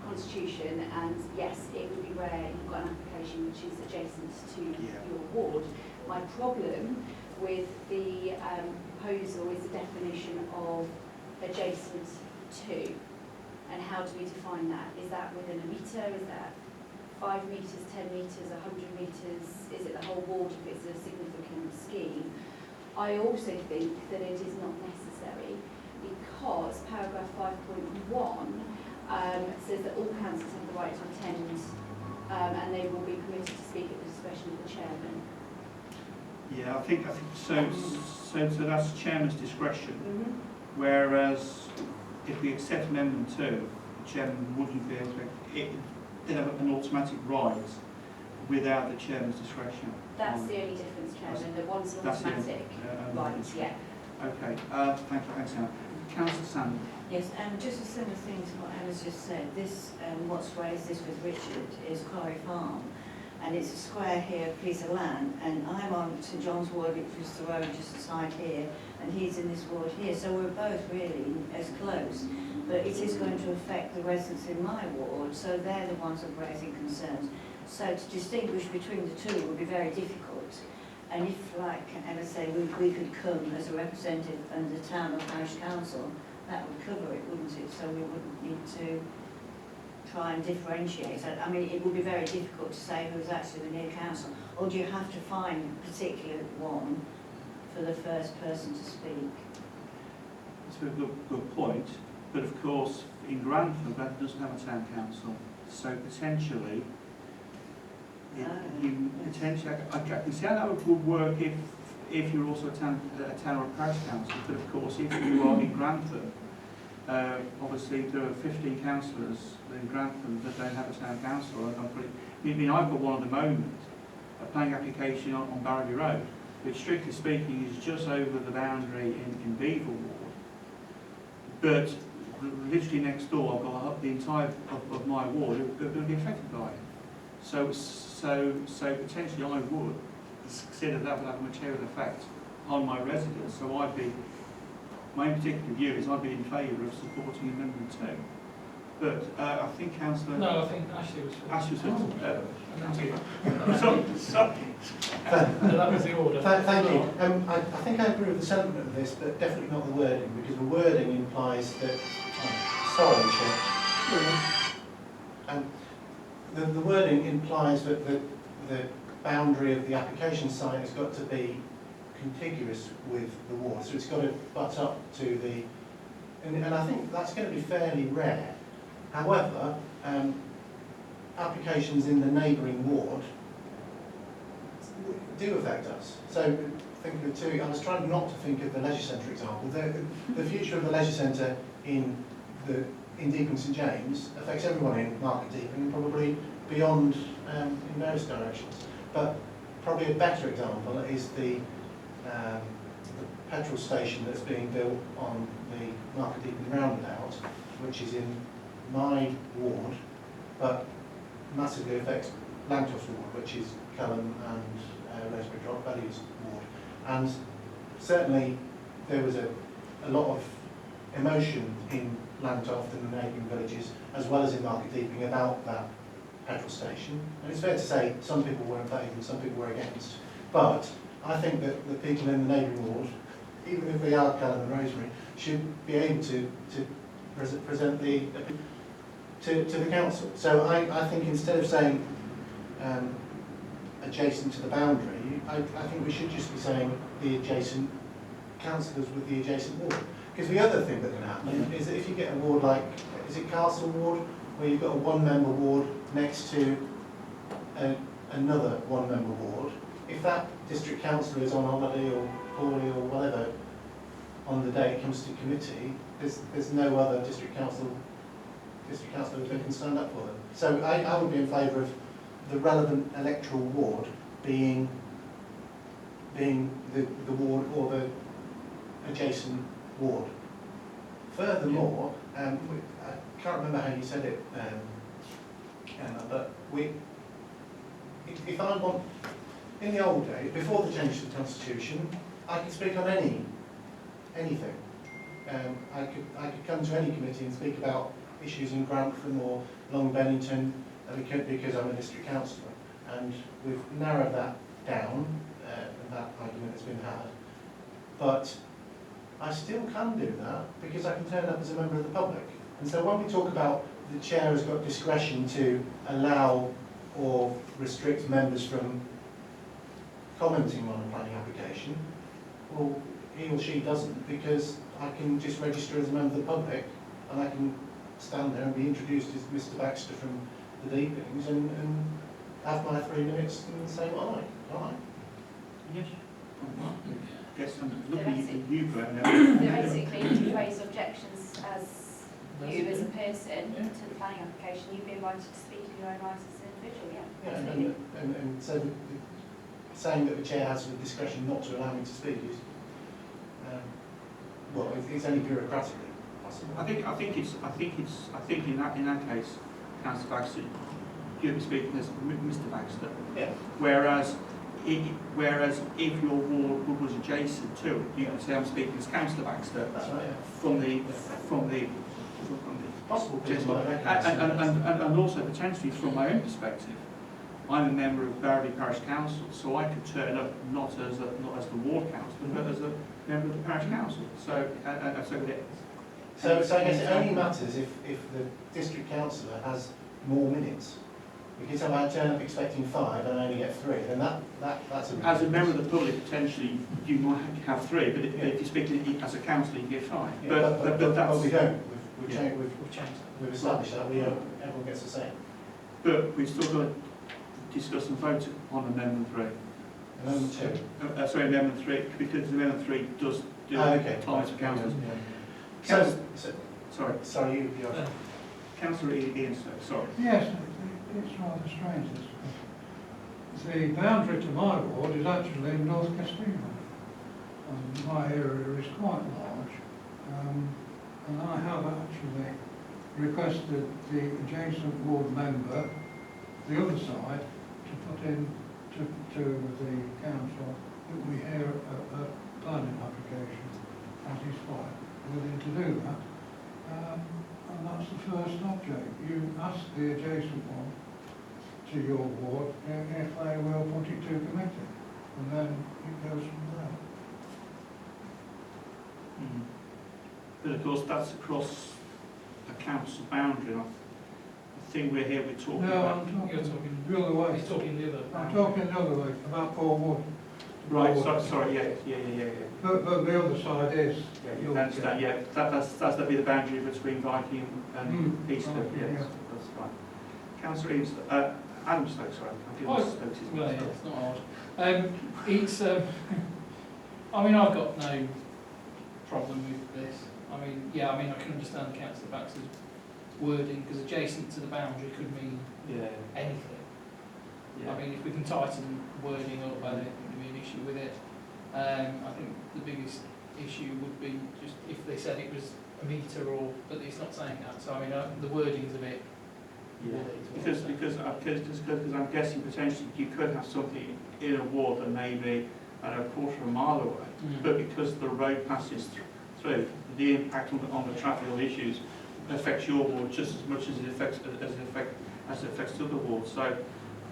constitution. And yes, it would be where you've got an application which is adjacent to your ward. My problem with the proposal is the definition of adjacent to, and how do we define that? Is that within a metre? Is that 5 metres, 10 metres, 100 metres? Is it the whole ward if it's a significant scheme? I also think that it is not necessary because paragraph 5.1 says that all councillors have the right to attend and they will be permitted to speak at the discretion of the chairman. Yeah, I think so that's chairman's discretion. Whereas if we accept Amendment 2, the chairman wouldn't be able to, they'd have an automatic right without the chairman's discretion. That's the only difference, Chairman, that one's an That's the automatic right, yeah. Okay, thanks Emma. Councillor Sanders. Yes, just a similar thing to what Emma's just said. This, what's raised this with Richard is Quarry Farm, and it's a square here, a piece of land, and I'm on St John's ward, which is the road just aside here, and he's in this ward here, so we're both really as close. But it is going to affect the residents in my ward, so they're the ones that are raising concerns. So to distinguish between the two would be very difficult. And if, like Emma said, we could come as a representative under the town or parish council, that would cover it, wouldn't it? So we wouldn't need to try and differentiate. I mean, it would be very difficult to say who's actually the near council. Or do you have to find a particular one for the first person to speak? That's a good point. But of course, in Grantham, that doesn't have a town council. So potentially, I can see how that would work if you're also a town or a parish council. But of course, if you are in Grantham, obviously there are 15 councillors in Grantham that don't have a town council. I've got one at the moment, a planning application on Barrowby Road, which strictly speaking is just over the boundary in Beaver Ward. But literally next door, I've got the entire of my ward who are going to be affected by it. So potentially I would consider that would have a material effect on my residents. So my particular view is I'd be in favour of supporting Amendment 2. But I think Councillor... No, I think Ashley was first. Ashley was first. Sorry. No, that was the order. Thank you. I think I agree with the sentiment of this, but definitely not the wording, because the wording implies that... sorry, Chair. The wording implies that the boundary of the application site has got to be contiguous with the ward, so it's got to butt up to the... And I think that's going to be fairly rare. However, applications in the neighbouring ward do affect us. So think of the two, I was trying not to think of the leisure centre example. The future of the leisure centre in Deeping St James affects everyone in Market Deeping and probably beyond in various directions. But probably a better example is the petrol station that's being built on the Market Deeping roundabout, which is in my ward, but massively affects Langtoft's ward, which is Cullen and Rosebery Drop Valley's ward. And certainly there was a lot of emotion in Langtoft and the neighbouring villages, as well as in Market Deeping, about that petrol station. And it's fair to say some people were in favour and some people were against. But I think that the people in the neighbouring ward, even if they are Cullen and Rosebery, should be able to present to the council. So I think instead of saying adjacent to the boundary, I think we should just be saying the adjacent councillors with the adjacent ward. Because the other thing that can happen is that if you get a ward like, is it Castle Ward, where you've got a one-member ward next to another one-member ward, if that district councillor is on holiday or poorly or whatever on the day it comes to committee, there's no other district councillor that can stand up for them. So I would be in favour of the relevant electoral ward being the ward or the adjacent ward. Furthermore, I can't remember how you said it, Emma, but if I want, in the old days, before the change to the Constitution, I could speak on anything. I could come to any committee and speak about issues in Grantham or Long Bennington because I'm a district councillor. And we've narrowed that down, and that argument has been had. But I still can do that because I can turn up as a member of the public. And so when we talk about the chair has got discretion to allow or restrict members from commenting on a planning application, well, he or she doesn't, because I can just register as a member of the public and I can stand there and be introduced as Mr. Baxter from the Deepings and have my 3 minutes and say what I like, can't I? Yes. Guess I'm looking at you, Graham. Theoretically, you raise objections as you as a person to the planning application, you'd be invited to speak in your own right as an individual, yeah. Yeah, Absolutely. and so saying that the chair has the discretion not to allow me to speak is, well, it's only bureaucratically possible. I think in that case, Councillor Baxter, you'd be speaking as Mr. Baxter. Yeah. Whereas if your ward was adjacent to it, you could say I'm speaking as Councillor Baxter That's right, yeah. from the Possible people like that. and also potentially from my own perspective, I'm a member of Barrowby Parish Council, so I could turn up not as the ward councillor, but as a member of the parish council. So So I guess it only matters if the district councillor has more minutes. Because if I turn up expecting 5 and I only get 3, then that's a... As a member of the public, potentially you might have 3, but if you're speaking as a councillor, you get 5. Yeah, but that's... we don't. We've Yeah. changed. We've established that everyone gets the same. But we've still got to discuss and vote on Amendment 3. Amendment 2. Sorry, Amendment 3, because Amendment 3 does do times for councillors. Yeah. Sorry, you. Councillor Ian, sorry. Yes, it's rather strange, this. The boundary to my ward is actually in North Castile. My area is quite large, and I have actually requested the adjacent ward member, the other side, to put in to the council that we hear a planning application as is fine, willing to do that. And that's the first object. You ask the adjacent one to your ward if they will put it to committee, and then it goes from there. Mm. But of course, that's across a council boundary. I think we're talking No, about... You're talking the other way. He's talking the other. I'm talking the other way, about Paul Wood. Right, sorry, yeah. But the other side is... Yeah, you understand, yeah. That'll be the boundary between Viking and Easter, okay, yes, yeah. that's fine. Councillor Eames, Adam Stokes, sorry. Well, yeah, it's not hard. It's, I mean, I've got no problem with this. I mean, I can understand Councillor Baxter's wording, because adjacent to the boundary could mean anything. Yeah. I mean, if we can tighten wording up, I don't think there'd be an issue with it. I think the biggest issue would be just if they said it was a metre, but it's not saying that. So I mean, the wording's a bit. Yeah. Because I'm guessing potentially you could have something in a ward that may be a quarter of a mile away, but because the road passes through, the impact on the traffic issues affects your ward just as much as it affects other wards. So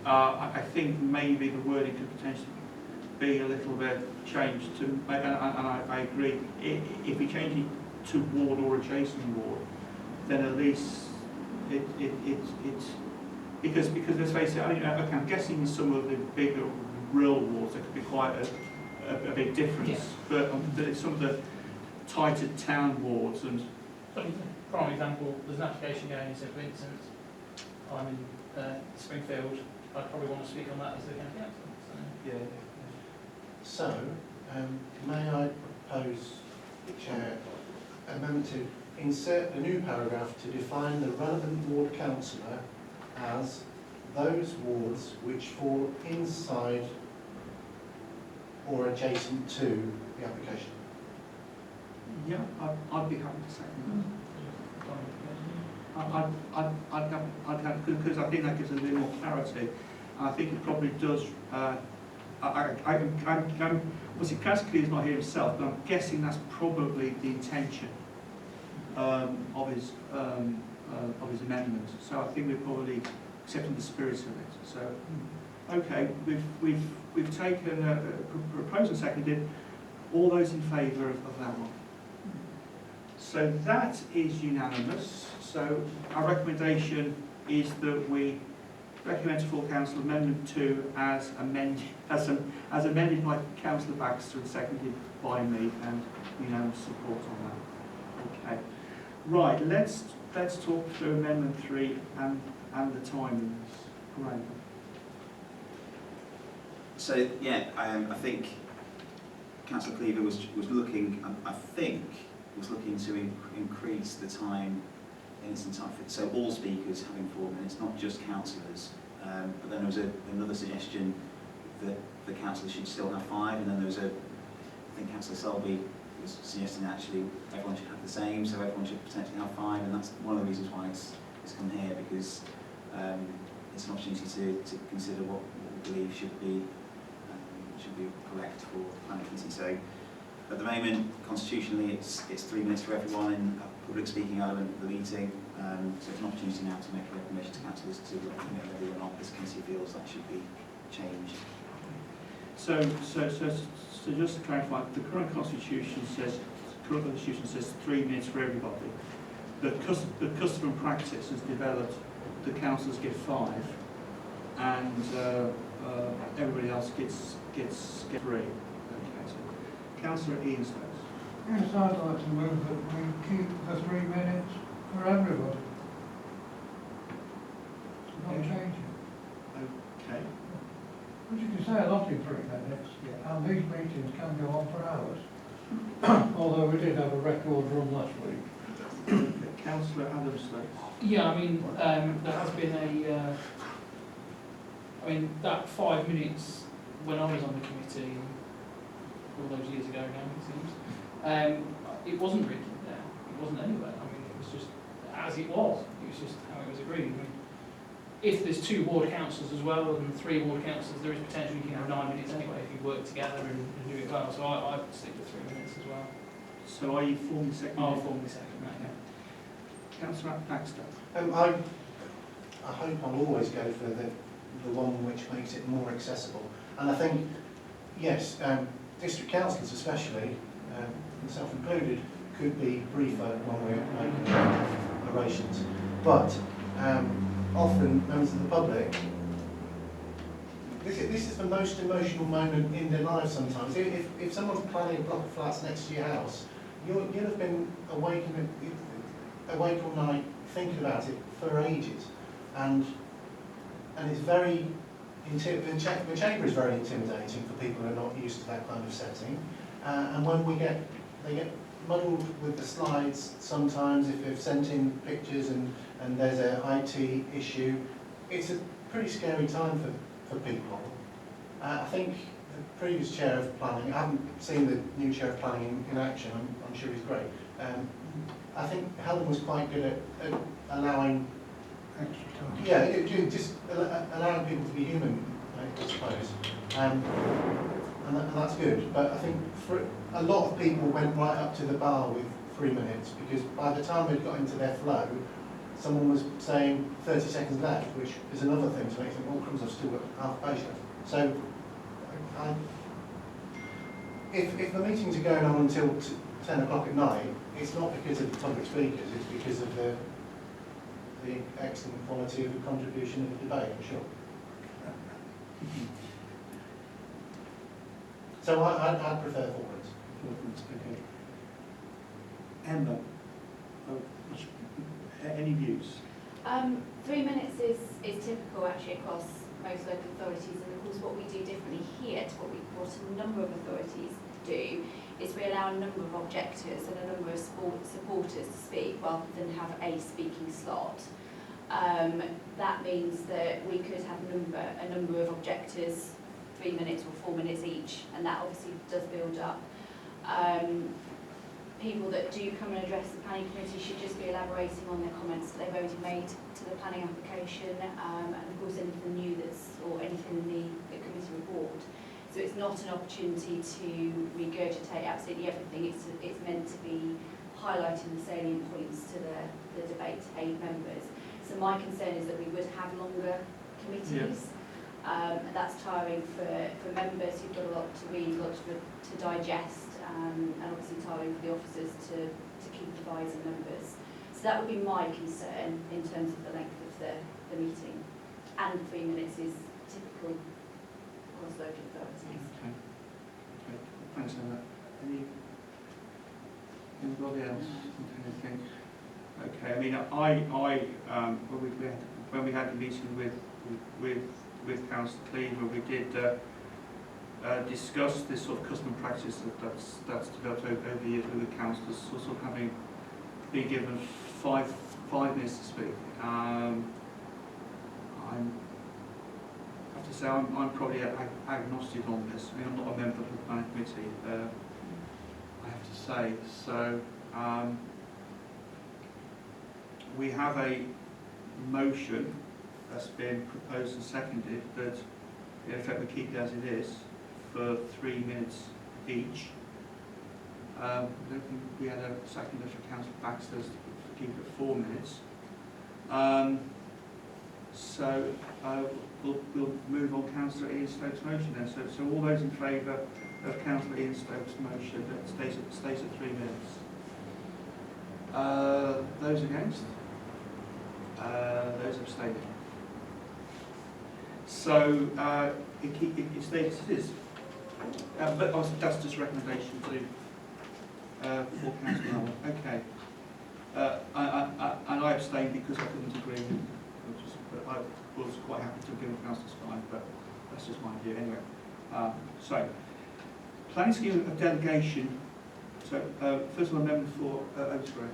I think maybe the wording could potentially be a little bit changed to, and I agree. If we change it to ward or adjacent ward, then at least it's because let's face it. I'm guessing in some of the bigger rural wards there could be quite a big difference, Yeah. but some of the tighter town wards and. So, prime example, there's an application going in St Vincent. I'm in Springfield. I'd probably want to speak on that as the county council. So. Yeah. So, may I propose, Chair, amendment to insert a new paragraph to define the relevant ward councillor as those wards which fall inside or adjacent to the application. Yeah, I'd be happy to second that. I'd have, because I think that gives us a bit more clarity. And I think it probably does, obviously Councillor Ctte is not here himself, but I'm guessing that's probably the intention of his amendment. So I think we're probably accepting the spirit of it. So, okay, we've taken, proposed and seconded. All those in favour of that one? So that is unanimous. So our recommendation is that we recommend to full council Amendment 2 as amended by Councillor Baxter and seconded by me, and unanimous support on that. Okay. Right, let's talk through Amendment 3 and the timings. Great. So yeah, I think Councillor Cleaver was looking, I think, was looking to increase the time in its entirety. So all speakers having 4 minutes, not just councillors. But then there was another suggestion that the councillors should still have 5, and then there was I think Councillor Selby was suggesting that actually everyone should have the same, so everyone should potentially have 5, and that's one of the reasons why it's come here, because it's an opportunity to consider what we believe should be correct for the planning committee. So at the moment, constitutionally, it's 3 minutes for everyone in a public speaking element of the meeting. So it's an opportunity now to make a recommendation to councillors to let them know whether or not this committee feels that should be changed. So just to clarify, the current constitution says 3 minutes for everybody. The custom and practice has developed the councillors get 5, and everybody else gets 3. Okay, so Councillor Ian Stokes. Yes, I'd like to move that we keep the 3 minutes for everybody. Not change it. Okay. But you can say a lot in 3 minutes, and these meetings can go on for hours. Although we did have a record run last week. Councillor Adam Stokes. Yeah, I mean, there has been that 5 minutes when I was on the committee, all those years ago now, it seems, it wasn't written down. It wasn't anywhere. I mean, it was just as it was. It was just how it was agreed. I mean, if there's 2 ward councillors as well and 3 ward councillors, there is potential you can have 9 minutes anyway if you work together and do it well. So I stick with 3 minutes as well. So are you formally second? I'll formally second that, yeah. Councillor Baxter. I hope I'll always go for the one which makes it more accessible. And I think, yes, district councillors especially, myself included, could be briefer when we're making narrations. But often members of the public, this is the most emotional moment in their lives sometimes. If someone's planning a block of flats next to your house, you'll have been awake all night thinking about it for ages. And it's very, the chamber is very intimidating for people who are not used to that kind of setting. And when they get muddled with the slides sometimes if they've sent in pictures and there's an IT issue, it's a pretty scary time for people. I think the previous chair of planning, I haven't seen the new chair of planning in action, I'm sure he's great. I think Helen was quite good at allowing extra time. Just allowing people to be human, I suppose. And that's good. But I think for a lot of people went right up to the bar with 3 minutes, because by the time they'd got into their flow, someone was saying 30 seconds left, which is another thing to make them, oh crumbs, I've still got half a page left. So if the meetings are going on until 10 o'clock at night, it's not because of the public speakers, it's because of the excellent quality of the contribution of the debate, I'm sure. So I'd prefer 4 minutes. 4 minutes, okay. Emma, any views? 3 minutes is typical actually across most local authorities, and of course what we do differently here to what a number of authorities do is we allow a number of objectors and a number of supporters to speak rather than have a speaking slot. That means that we could have a number of objectors, 3 minutes or 4 minutes each, and that obviously does build up. People that do come and address the planning committee should just be elaborating on their comments that they've already made to the planning application, and of course anything new or anything in the committee report. So it's not an opportunity to regurgitate absolutely everything. It's meant to be highlighting the salient points to the debate to aid members. So my concern is that we would have longer committees. That's tiring for members who've got a lot to read, a lot to digest, and obviously tiring for the officers to keep advising members. So that would be my concern in terms of the length of the meeting. And 3 minutes is typical across local authorities. Okay. Okay. Thanks, Emma. Anybody else? Anything? Okay. I mean, when we had a meeting with Councillor Clean, where we did discuss this sort of custom practice that's developed over the years with the councillors, sort of having been given five minutes to speak. I have to say I'm probably agnostic on this. I mean, I'm not a member of the planning committee. I have to say so. We have a motion that's been proposed and seconded that in effect we keep it as it is for 3 minutes each. I don't think we had a second for Councillor Baxter's to keep it at 4 minutes. So we'll move on Councillor Ian Stokes' motion then. So all those in favour of Councillor Ian Stokes' motion that stays at 3 minutes. Those against? Those abstaining. So it stays as it is. But that's just a recommendation to for Councillor Noel. Okay. And I abstained because I couldn't agree. But I was quite happy to give Councillor Stein, but that's just my view anyway. So, planning scheme of delegation. So, first of all, member for Oaks Grove.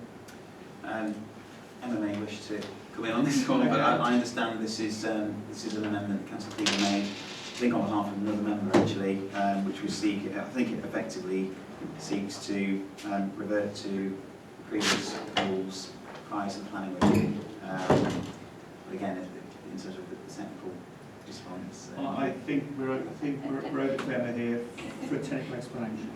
Emma may wish to come in on this one, but I understand this is an amendment that Councillor Clean made, I think on behalf of another member actually, which we seek. I think it effectively seeks to revert to previous rules prior to the planning review. But again, in terms of the technical response. I think we're over to Emma here for a technical explanation.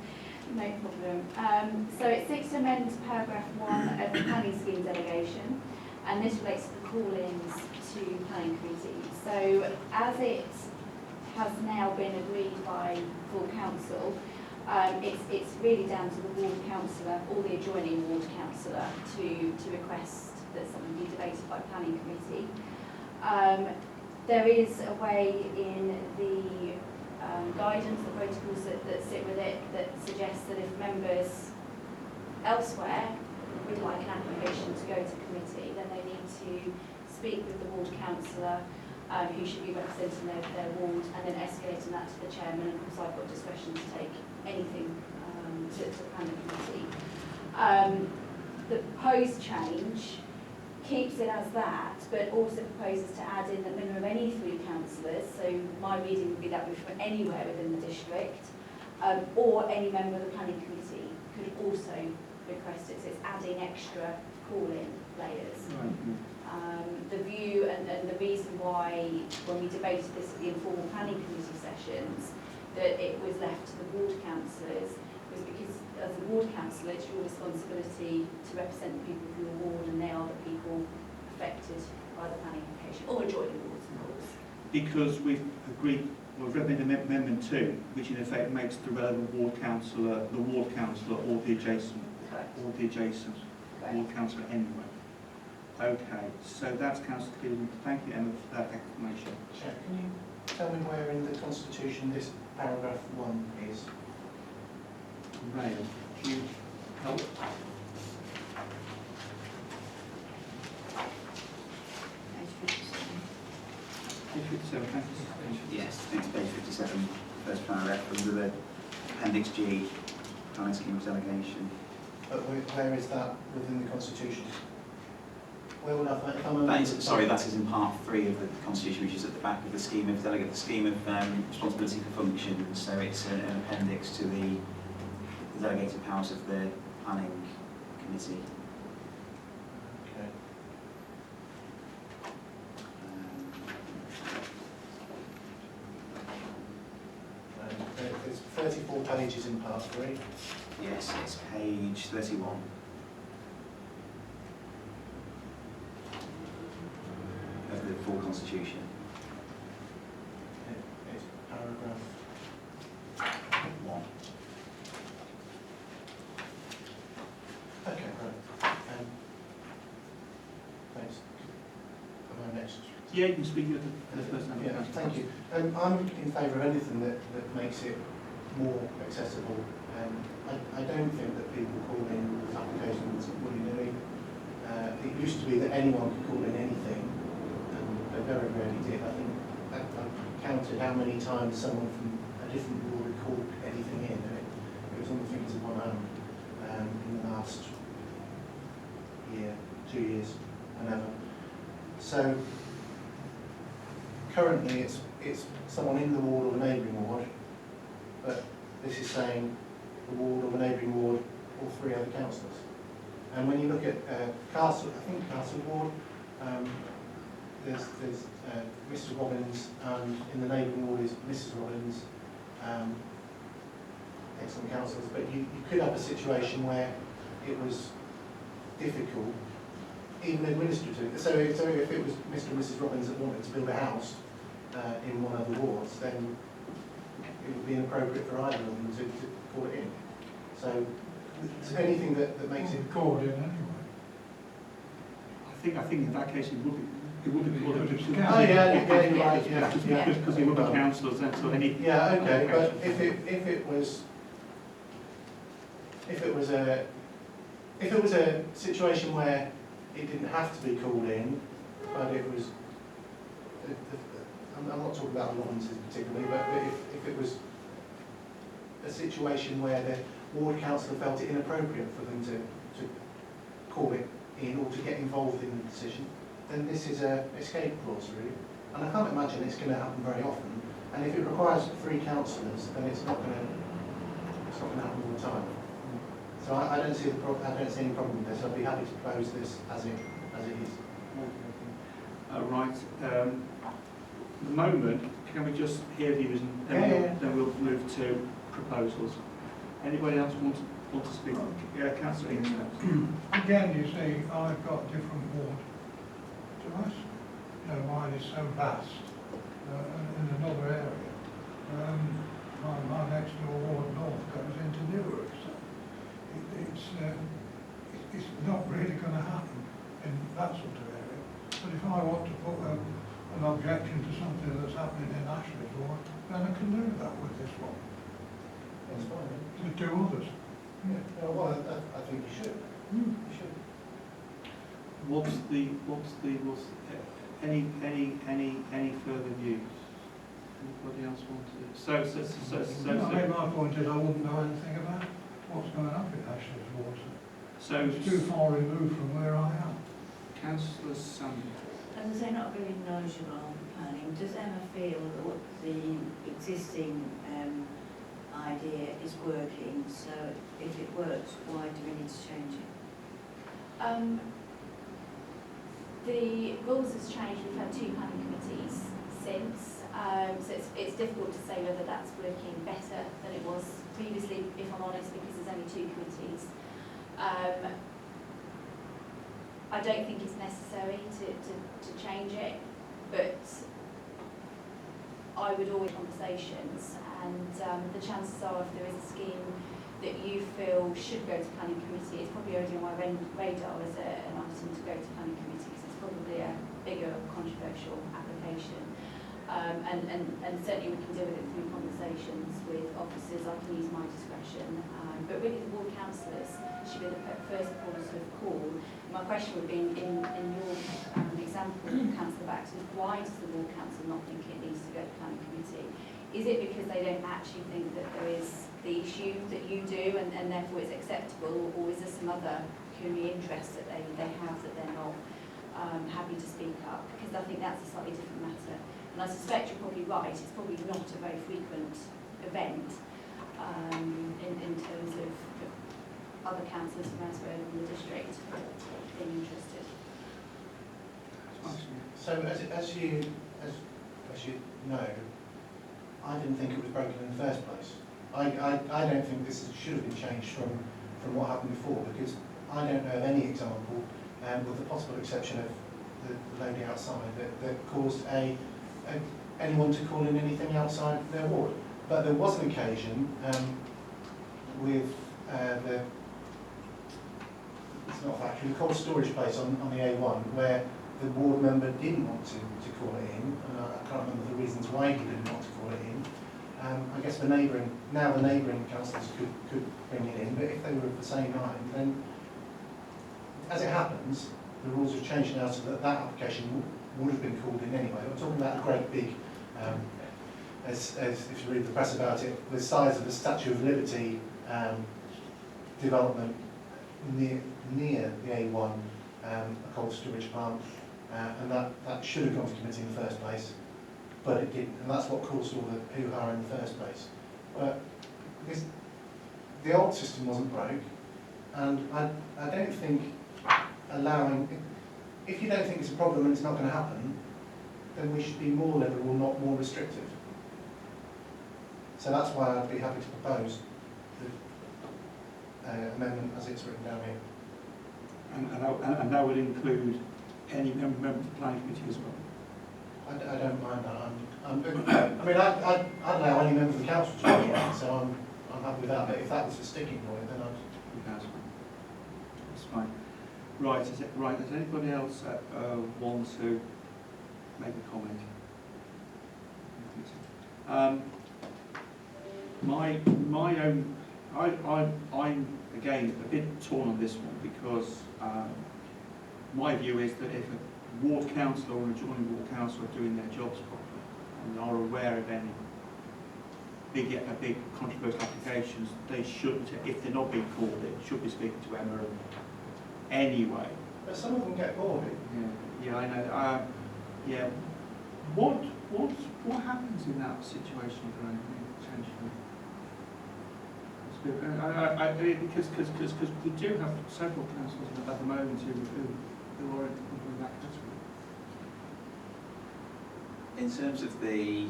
No problem. So it seeks to amend paragraph 1 of the planning scheme delegation, and this relates to the call-ins to planning committee. So as it has now been agreed by full council, it's really down to the ward councillor or the adjoining ward councillor to request that something be debated by planning committee. There is a way in the guidance, the protocols that sit with it, that suggests that if members elsewhere would like an application to go to committee, then they need to speak with the ward councillor, who should be representing their ward, and then escalating that to the chairman. And of course, I've got discretion to take anything to the planning committee. The proposed change keeps it as that, but also proposes to add in the minimum of any 3 councillors. So my reading would be that would be from anywhere within the district, or any member of the planning committee could also request it. So it's adding extra call-in layers. The view and the reason why, when we debated this at the informal planning committee sessions, that it was left to the ward councillors was because as a ward councillor, it's your responsibility to represent the people of your ward, and they are the people affected by the planning application, or adjoining wards, of course. Because we've agreed, we've recommended Amendment 2, which in effect makes the relevant ward councillor the ward councillor or the adjacent, ward councillor anyway. Okay, so that's Councillor Cleveland. Thank you, Emma, for that explanation. Chair, can you tell me where in the Constitution this paragraph 1 is? Rail, do you help? Page 57, thank you. Yes, I think it's page 57, first paragraph, under the Appendix G, planning scheme of delegation. But where is that within the Constitution? Where would I find, if I'm That is, sorry, that is in part 3 of the Constitution, which is at the back of the scheme of delegate, the scheme of responsibility for functions. So it's an appendix to the delegated powers of the planning committee. Okay. There's 34 pages in part 3. Yes, it's page 31. Of the full Constitution. It's paragraph 1. Okay, right. Thanks. Am I next? Yeah, you can speak to the person. Yeah, thank you. I'm in favour of anything that makes it more accessible. I don't think that people call in applications willy-nilly. It used to be that anyone could call in anything, and they very rarely did. I think I've counted how many times someone from a different ward had called anything in, and it was on the fingers of one hand in the last year, 2 years, whenever. So currently it's someone in the ward or the neighbouring ward, but this is saying the ward or the neighbouring ward, all 3 other councillors. And when you look at Castle, I think Castle Ward, there's Mr Robbins, and in the neighbouring ward is Mrs Robbins, excellent councillors, but you could have a situation where it was difficult, even administrative. So if it was Mr and Mrs Robbins that wanted to build a house in one of the wards, then it would be inappropriate for either of them to call it in. So anything that makes it called in anyway. I think in that case it would be called. Oh yeah, you're right. Because it would be councillors then, so any. Yeah, okay, but if it was a situation where it didn't have to be called in, but it was, I'm not talking about Robinses particularly, but if it was a situation where the ward councillor felt it inappropriate for them to call it in or to get involved in the decision, then this is a escape clause really. And I can't imagine it's going to happen very often. And if it requires 3 councillors, then it's not going to happen all the time. So I don't see any problem with this. I'd be happy to propose this as it is. Right. At the moment, can we just hear views and then we'll move to proposals. Anybody else want to speak? Councillor Ingham. Again, you see, I've got different ward to us. You know, mine is so vast in another area. My next door ward north goes into Newark, so it's not really going to happen in that sort of area. But if I want to put an objection to something that's happening in Ashley's ward, then I can do that with this one. That's fine. To 2 others. Yeah. Well, I think you should. You should. Any further views? Anybody else want to? My point is I wouldn't know anything about what's going up in Ashley's ward. So it's too far removed from where I am. Councillor Sandy. And as they're not very knowledgeable on planning, does Emma feel that what the existing idea is working? So if it works, why do we need to change it? The rules has changed. We've had 2 planning committees since, so it's difficult to say whether that's working better than it was previously, if I'm honest, because there's only 2 committees. I don't think it's necessary to change it, but I would always have conversations, and the chances are if there is a scheme that you feel should go to planning committee, it's probably already on my radar as an item to go to planning committee, because it's probably a bigger controversial application. And certainly we can deal with it through conversations with officers. I can use my discretion, but really the ward councillors should be the first port of call. My question would be, in your example, Councillor Baxter, why does the ward council not think it needs to go to planning committee? Is it because they don't actually think that there is the issue that you do, and therefore it's acceptable, or is there some other pecuniary interest that they have that they're not happy to speak up, because I think that's a slightly different matter. And I suspect you're probably right, it's probably not a very frequent event in terms of other councillors from elsewhere in the district being interested. So as you know, I didn't think it was broken in the first place. I don't think this should have been changed from what happened before, because I don't know of any example, with the possible exception of the lady outside, that caused anyone to call in anything outside their ward. But there was an occasion with it's not a factory, the cold storage place on the A1, where the ward member didn't want to call it in, and I can't remember the reasons why he didn't want to call it in. I guess the neighbouring councillors could bring it in, but if they were of the same mind, then, as it happens, the rules have changed now so that that application would have been called in anyway. We're talking about a great big, as if you read the press about it, the size of the Statue of Liberty development near the A1, a cold storage plant, and that should have gone to committee in the first place, but it didn't, and that's what caused all the hoo-ha in the first place. But the old system wasn't broke, and I don't think allowing, if you don't think it's a problem and it's not going to happen, then we should be more liberal, not more restrictive. So that's why I'd be happy to propose the amendment as it's written down here. And that would include any member of the planning committee as well? I don't mind that. I mean, I'd allow any member of the council to do it, so I'm happy with that. But if that was a sticking point, then I'd... That's fine. Right, does anybody else want to make a comment? I'm again a bit torn on this one, because my view is that if a ward councillor or an adjoining ward councillor are doing their jobs properly and are aware of any big controversial applications, they shouldn't, if they're not being called in, should be speaking to Emma anyway. But some of them get bored. Yeah, I know. Yeah. What happens in that situation, Graham, potentially? Because we do have several councillors at the moment who are in that category. In terms of the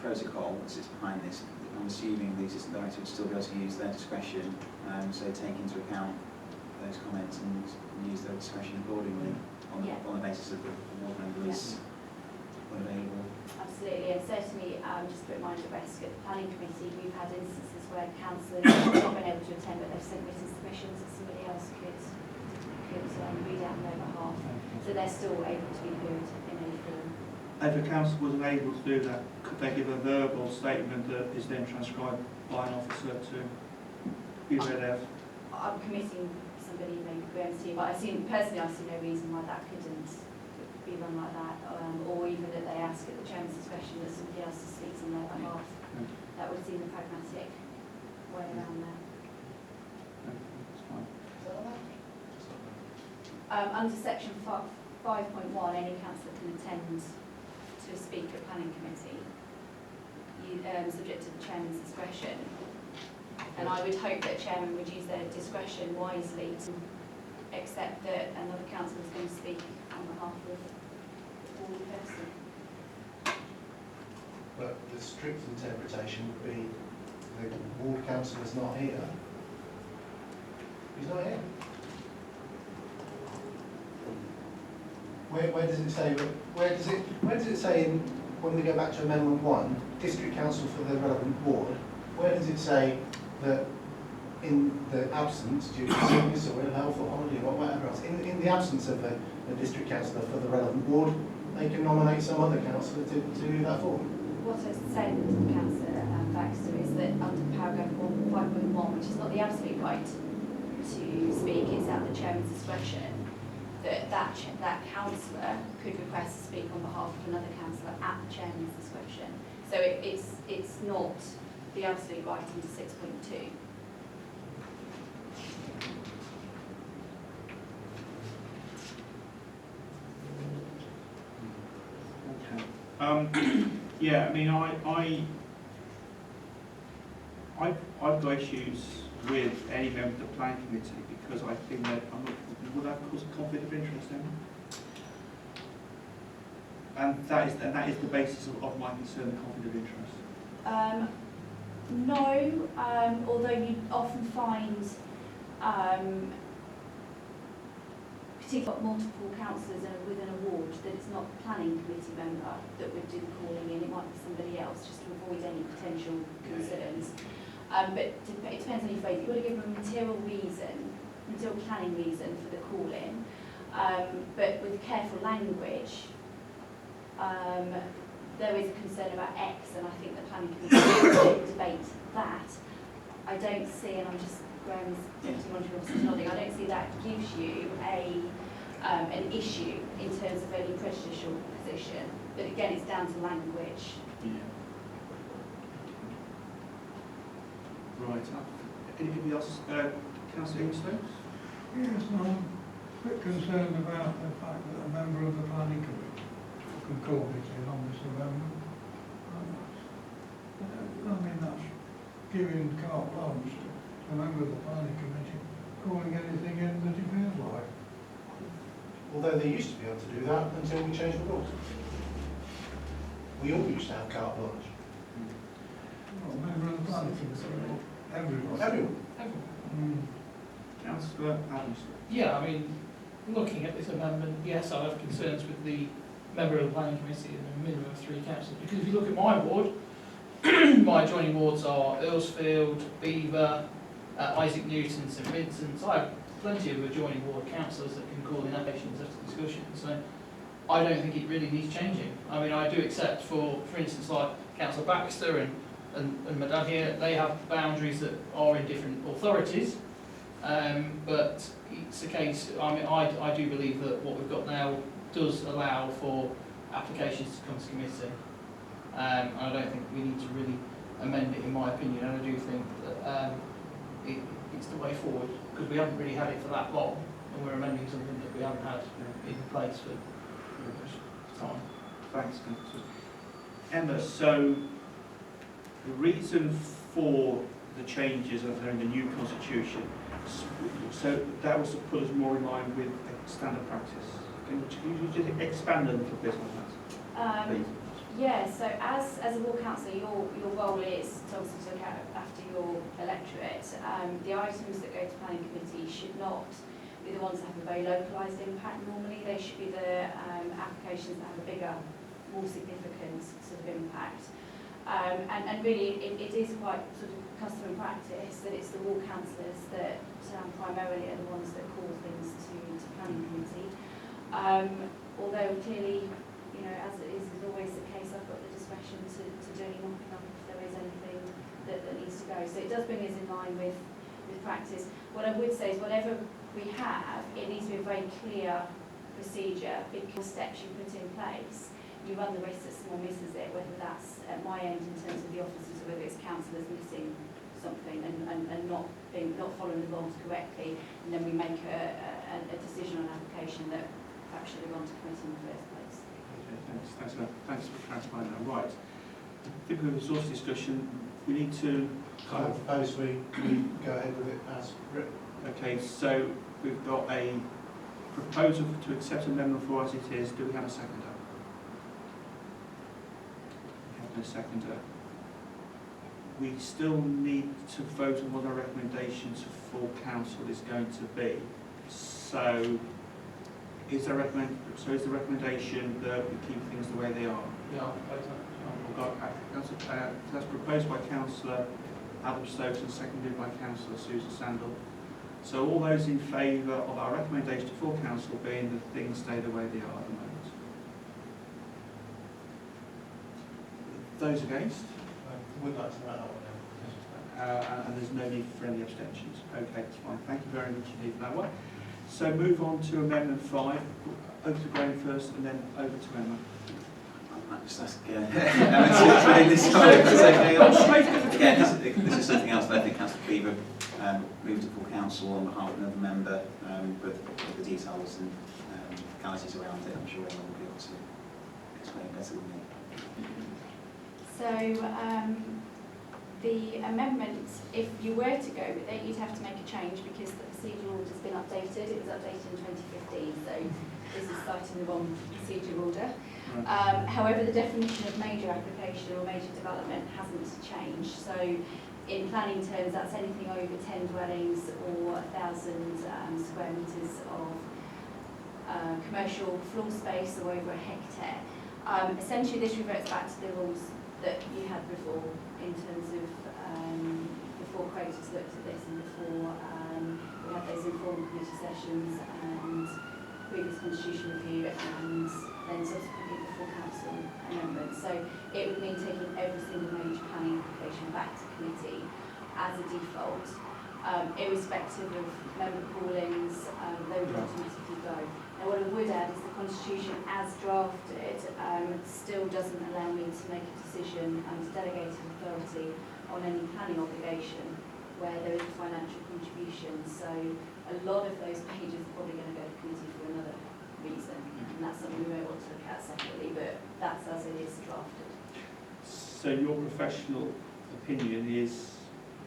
protocol that sits behind this, I'm assuming the assistant director would still be able to use their discretion, so take into account those comments and use their discretion accordingly on the basis of the ward member is unavailable. Absolutely, and certainly, just to put mind at rest, at the planning committee, we've had instances where councillors have not been able to attend, but they've sent written submissions that somebody else could read out on their behalf. So they're still able to be heard in any form. If a council wasn't able to do that, could they give a verbal statement that is then transcribed by an officer to be read out? I'm committing somebody maybe Graham's team, but personally I see no reason why that couldn't be run like that, or even that they ask at the chairman's discretion that somebody else speaks on their behalf. That would seem the pragmatic way around there. That's fine. Under section 5.1, any councillor can attend to speak at planning committee, subject to the chairman's discretion. And I would hope that chairman would use their discretion wisely to accept that another councillor is going to speak on behalf of all person. But the strict interpretation would be the ward councillor is not here. He's not here. Where does it say? Where does it say when we go back to Amendment 1, District Council for the relevant ward? Where does it say that in the absence, due to sickness or ill health or holiday or whatever else, in the absence of a district councillor for the relevant ward, they can nominate some other councillor to do that for them? What I said, Councillor Baxter, is that under paragraph 5.1, which is not the absolute right to speak, it's at the chairman's discretion, that councillor could request to speak on behalf of another councillor at the chairman's discretion. So it's not the absolute right under 6.2. Yeah, I mean, I've got issues with any member of the planning committee because I think that would that cause a conflict of interest then? And that is the basis of my concern, the conflict of interest. No, although you often find, particularly multiple councillors within a ward, that it's not the planning committee member that would do the calling in, it might be somebody else, just to avoid any potential concerns. But it depends on your phrase. You've got to give them a material planning reason for the call-in, but with careful language. There is a concern about X, and I think the planning committee will debate that. I don't see, and I'm just Graham's deputy monitoring officer nodding, I don't see that gives you an issue in terms of any prejudicial position. But again, it's down to language. Yeah. Right. Anybody else? Councillor Ingstone? Yes, I'm a bit concerned about the fact that a member of the planning committee can call it in on this amendment. I mean, that's giving carte blanche to a member of the planning committee calling anything in that he feels like. Although they used to be able to do that until we changed the rules. We all used to have carte blanche. Well, a member of the planning committee, everybody. Everyone. Councillor Adams? Yeah, I mean, looking at this amendment, yes, I have concerns with the member of the planning committee and a minimum of 3 councillors. Because if you look at my ward, my adjoining wards are Earlsfield, Beaver, Isaac Newton, St Vincent's. I have plenty of adjoining ward councillors that can call in applications after discussion. So I don't think it really needs changing. I mean, I do accept for instance, like Councillor Baxter and Madame here, they have boundaries that are in different authorities. But it's a case, I mean, I do believe that what we've got now does allow for applications to come to committee. And I don't think we need to really amend it, in my opinion, and I do think that it's the way forward, because we haven't really had it for that long, and we're amending something that we haven't had in place for time. Thanks, Councillor. Emma, so the reason for the changes that are in the new constitution, so that was to put us more in line with standard practice. Can you just expand a little bit on that? Yeah, so as a ward councillor, your role is to obviously look after your electorate. The items that go to planning committee should not be the ones that have a very localised impact normally. They should be the applications that have a bigger, more significant sort of impact. And really, it is quite sort of custom and practice that it's the ward councillors that primarily are the ones that call things to planning committee. Although clearly, you know, as it is always the case, I've got the discretion to do any mopping up if there is anything that needs to go. So it does bring us in line with practice. What I would say is whatever we have, it needs to be a very clear procedure, because steps you put in place, you run the risk that someone misses it, whether that's at my end in terms of the officers or whether it's councillors missing something and not following the rules correctly, and then we make a decision on an application that should have gone to committee in the first place. Okay, thanks for clarifying that. Right. I think we've exhausted discussion. We need to. I propose we go ahead with it as written. Okay, so we've got a proposal to accept Amendment 4 as it is. Do we have a seconder? We have no seconder. We still need to vote on what our recommendations for council is going to be. So is the recommendation that we keep things the way they are? Yeah, That's proposed by Councillor Adam Stokes and seconded by Councillor Susan Sandal. So all those in favour of our recommendation for council being that things stay the way they are at the moment? Those against? I would like to know that one. And there's no need for any abstentions. Okay, that's fine. Thank you very much indeed for that one. So move on to Amendment 5. Over to Graham first and then over to Emma. I might just ask Emma to explain this one, if it's okay. Again, this is something else that I think Councillor Beaver moved to full council on behalf of another member, but the details and legalities around it, I'm sure Emma will be able to explain better than me. So the amendment, if you were to go with it, you'd have to make a change because the procedural order's been updated. It was updated in 2015, so this is citing the wrong procedure order. However, the definition of major application or major development hasn't changed. So in planning terms, that's anything over 10 dwellings or 1,000 square metres of commercial floor space or over a hectare. Essentially, this reverts back to the rules that you had before in terms of before Craters looked at this and before we had those informal committee sessions and previous constitution review and then subsequently the full council amendment. So it would mean taking every single major planning application back to committee as a default, irrespective of member callings, they would automatically go. Now what I would add is the constitution as drafted still doesn't allow me to make a decision under delegated authority on any planning obligation where there is a financial contribution. So a lot of those pages are probably going to go to committee for another reason, and that's something we may want to look at separately, but that's as it is drafted. So your professional opinion is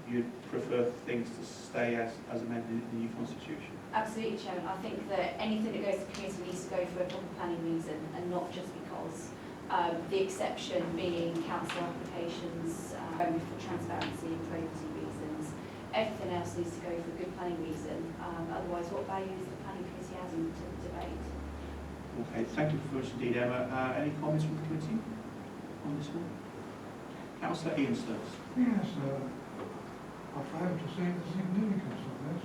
you'd prefer things to stay as amended in the new constitution? Absolutely, Chairman. I think that anything that goes to committee needs to go for a proper planning reason and not just because. The exception being council applications for transparency and probity reasons. Everything else needs to go for a good planning reason. Otherwise, what value is the planning committee adding to the debate? Okay, thank you very much indeed, Emma. Any comments from the committee on this one? Councillor Ian Stokes. Yes, I fail to see the significance of this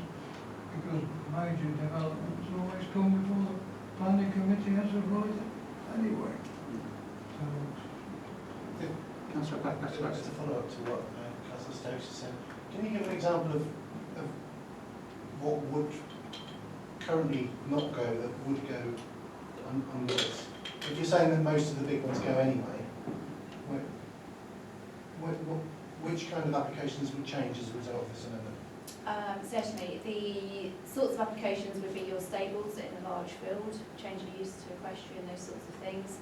because major developments always come before the planning committee as a right anyway. So, Councillor Black, that's right. Just to follow up to what Councillor Stokes has said, can you give an example of what would currently not go that would go on this? If you're saying that most of the big ones go anyway, which kind of applications would change as a result of this amendment? Certainly, the sorts of applications would be your stables in a large field, change of use to equestrian, those sorts of things.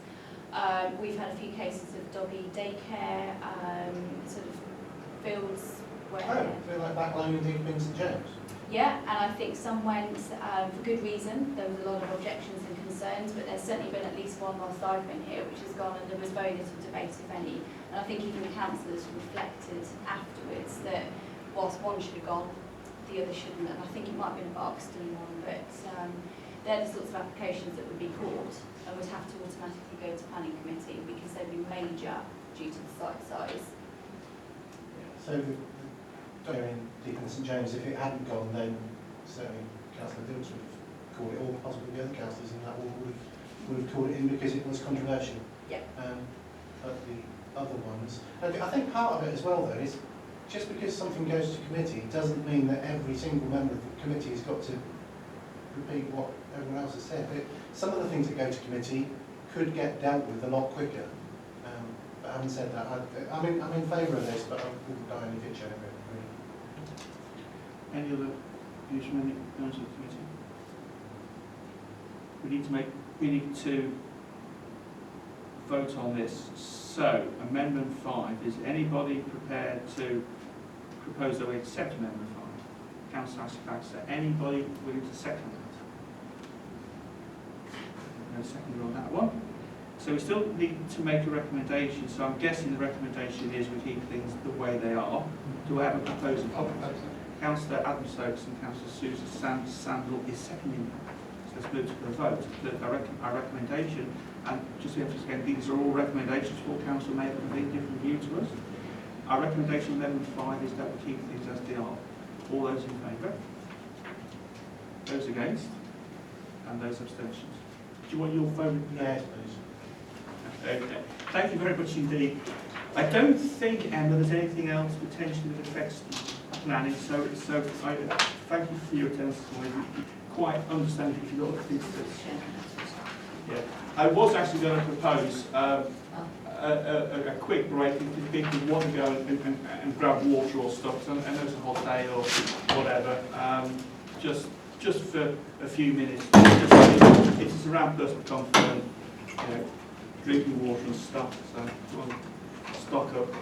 We've had a few cases of doggy daycare, sort of fields where... Oh, I feel like backline in Deep St James. Yeah, and I think some went for good reason. There was a lot of objections and concerns, but there's certainly been at least one whilst I've been here, which has gone and there was very little debate, if any. And I think even the councillors reflected afterwards that whilst one should have gone, the other shouldn't. And I think it might have been a Barkston one, but they're the sorts of applications that would be caught and would have to automatically go to planning committee because they'd be major due to the site size. So in Deep St James, if it hadn't gone, then certainly Councillor Dilks would have called it, or possibly the other councillors in that ward would have called it in because it was controversial. Yeah. But the other ones, and I think part of it as well though is just because something goes to committee doesn't mean that every single member of the committee has got to repeat what everyone else has said. But some of the things that go to committee could get dealt with a lot quicker. But having said that, I'm in favour of this, but I wouldn't buy any picture over it. Any other views from any members of the committee? We need to vote on this. So, Amendment 5, is anybody prepared to propose that we accept Amendment 5? Councillor Baxter, anybody willing to second that? No seconder on that one. So we still need to make a recommendation, so I'm guessing the recommendation is we keep things the way they are. Do I have a proposal? Councillor Adam Stokes and Councillor Susan Sandal is seconding that. So let's move to the vote. Our recommendation, and just to emphasise again, these are all recommendations. Full council may have a completely different view to us. Our recommendation on Amendment 5 is that we keep things as they are. All those in favour? Those against? And those abstentions? Do you want your vote? Yes, please. Okay. Thank you very much indeed. I don't think, Emma, there's anything else potentially that affects planning, so I thank you for your attendance this morning. Quite understand if you look at this. Yeah. I was actually going to propose a quick break if people want to go and grab water or stuff. I know it's a hot day or whatever. Just for a few minutes. It is around personal comfort and drinking water and stuff, so we'll stock up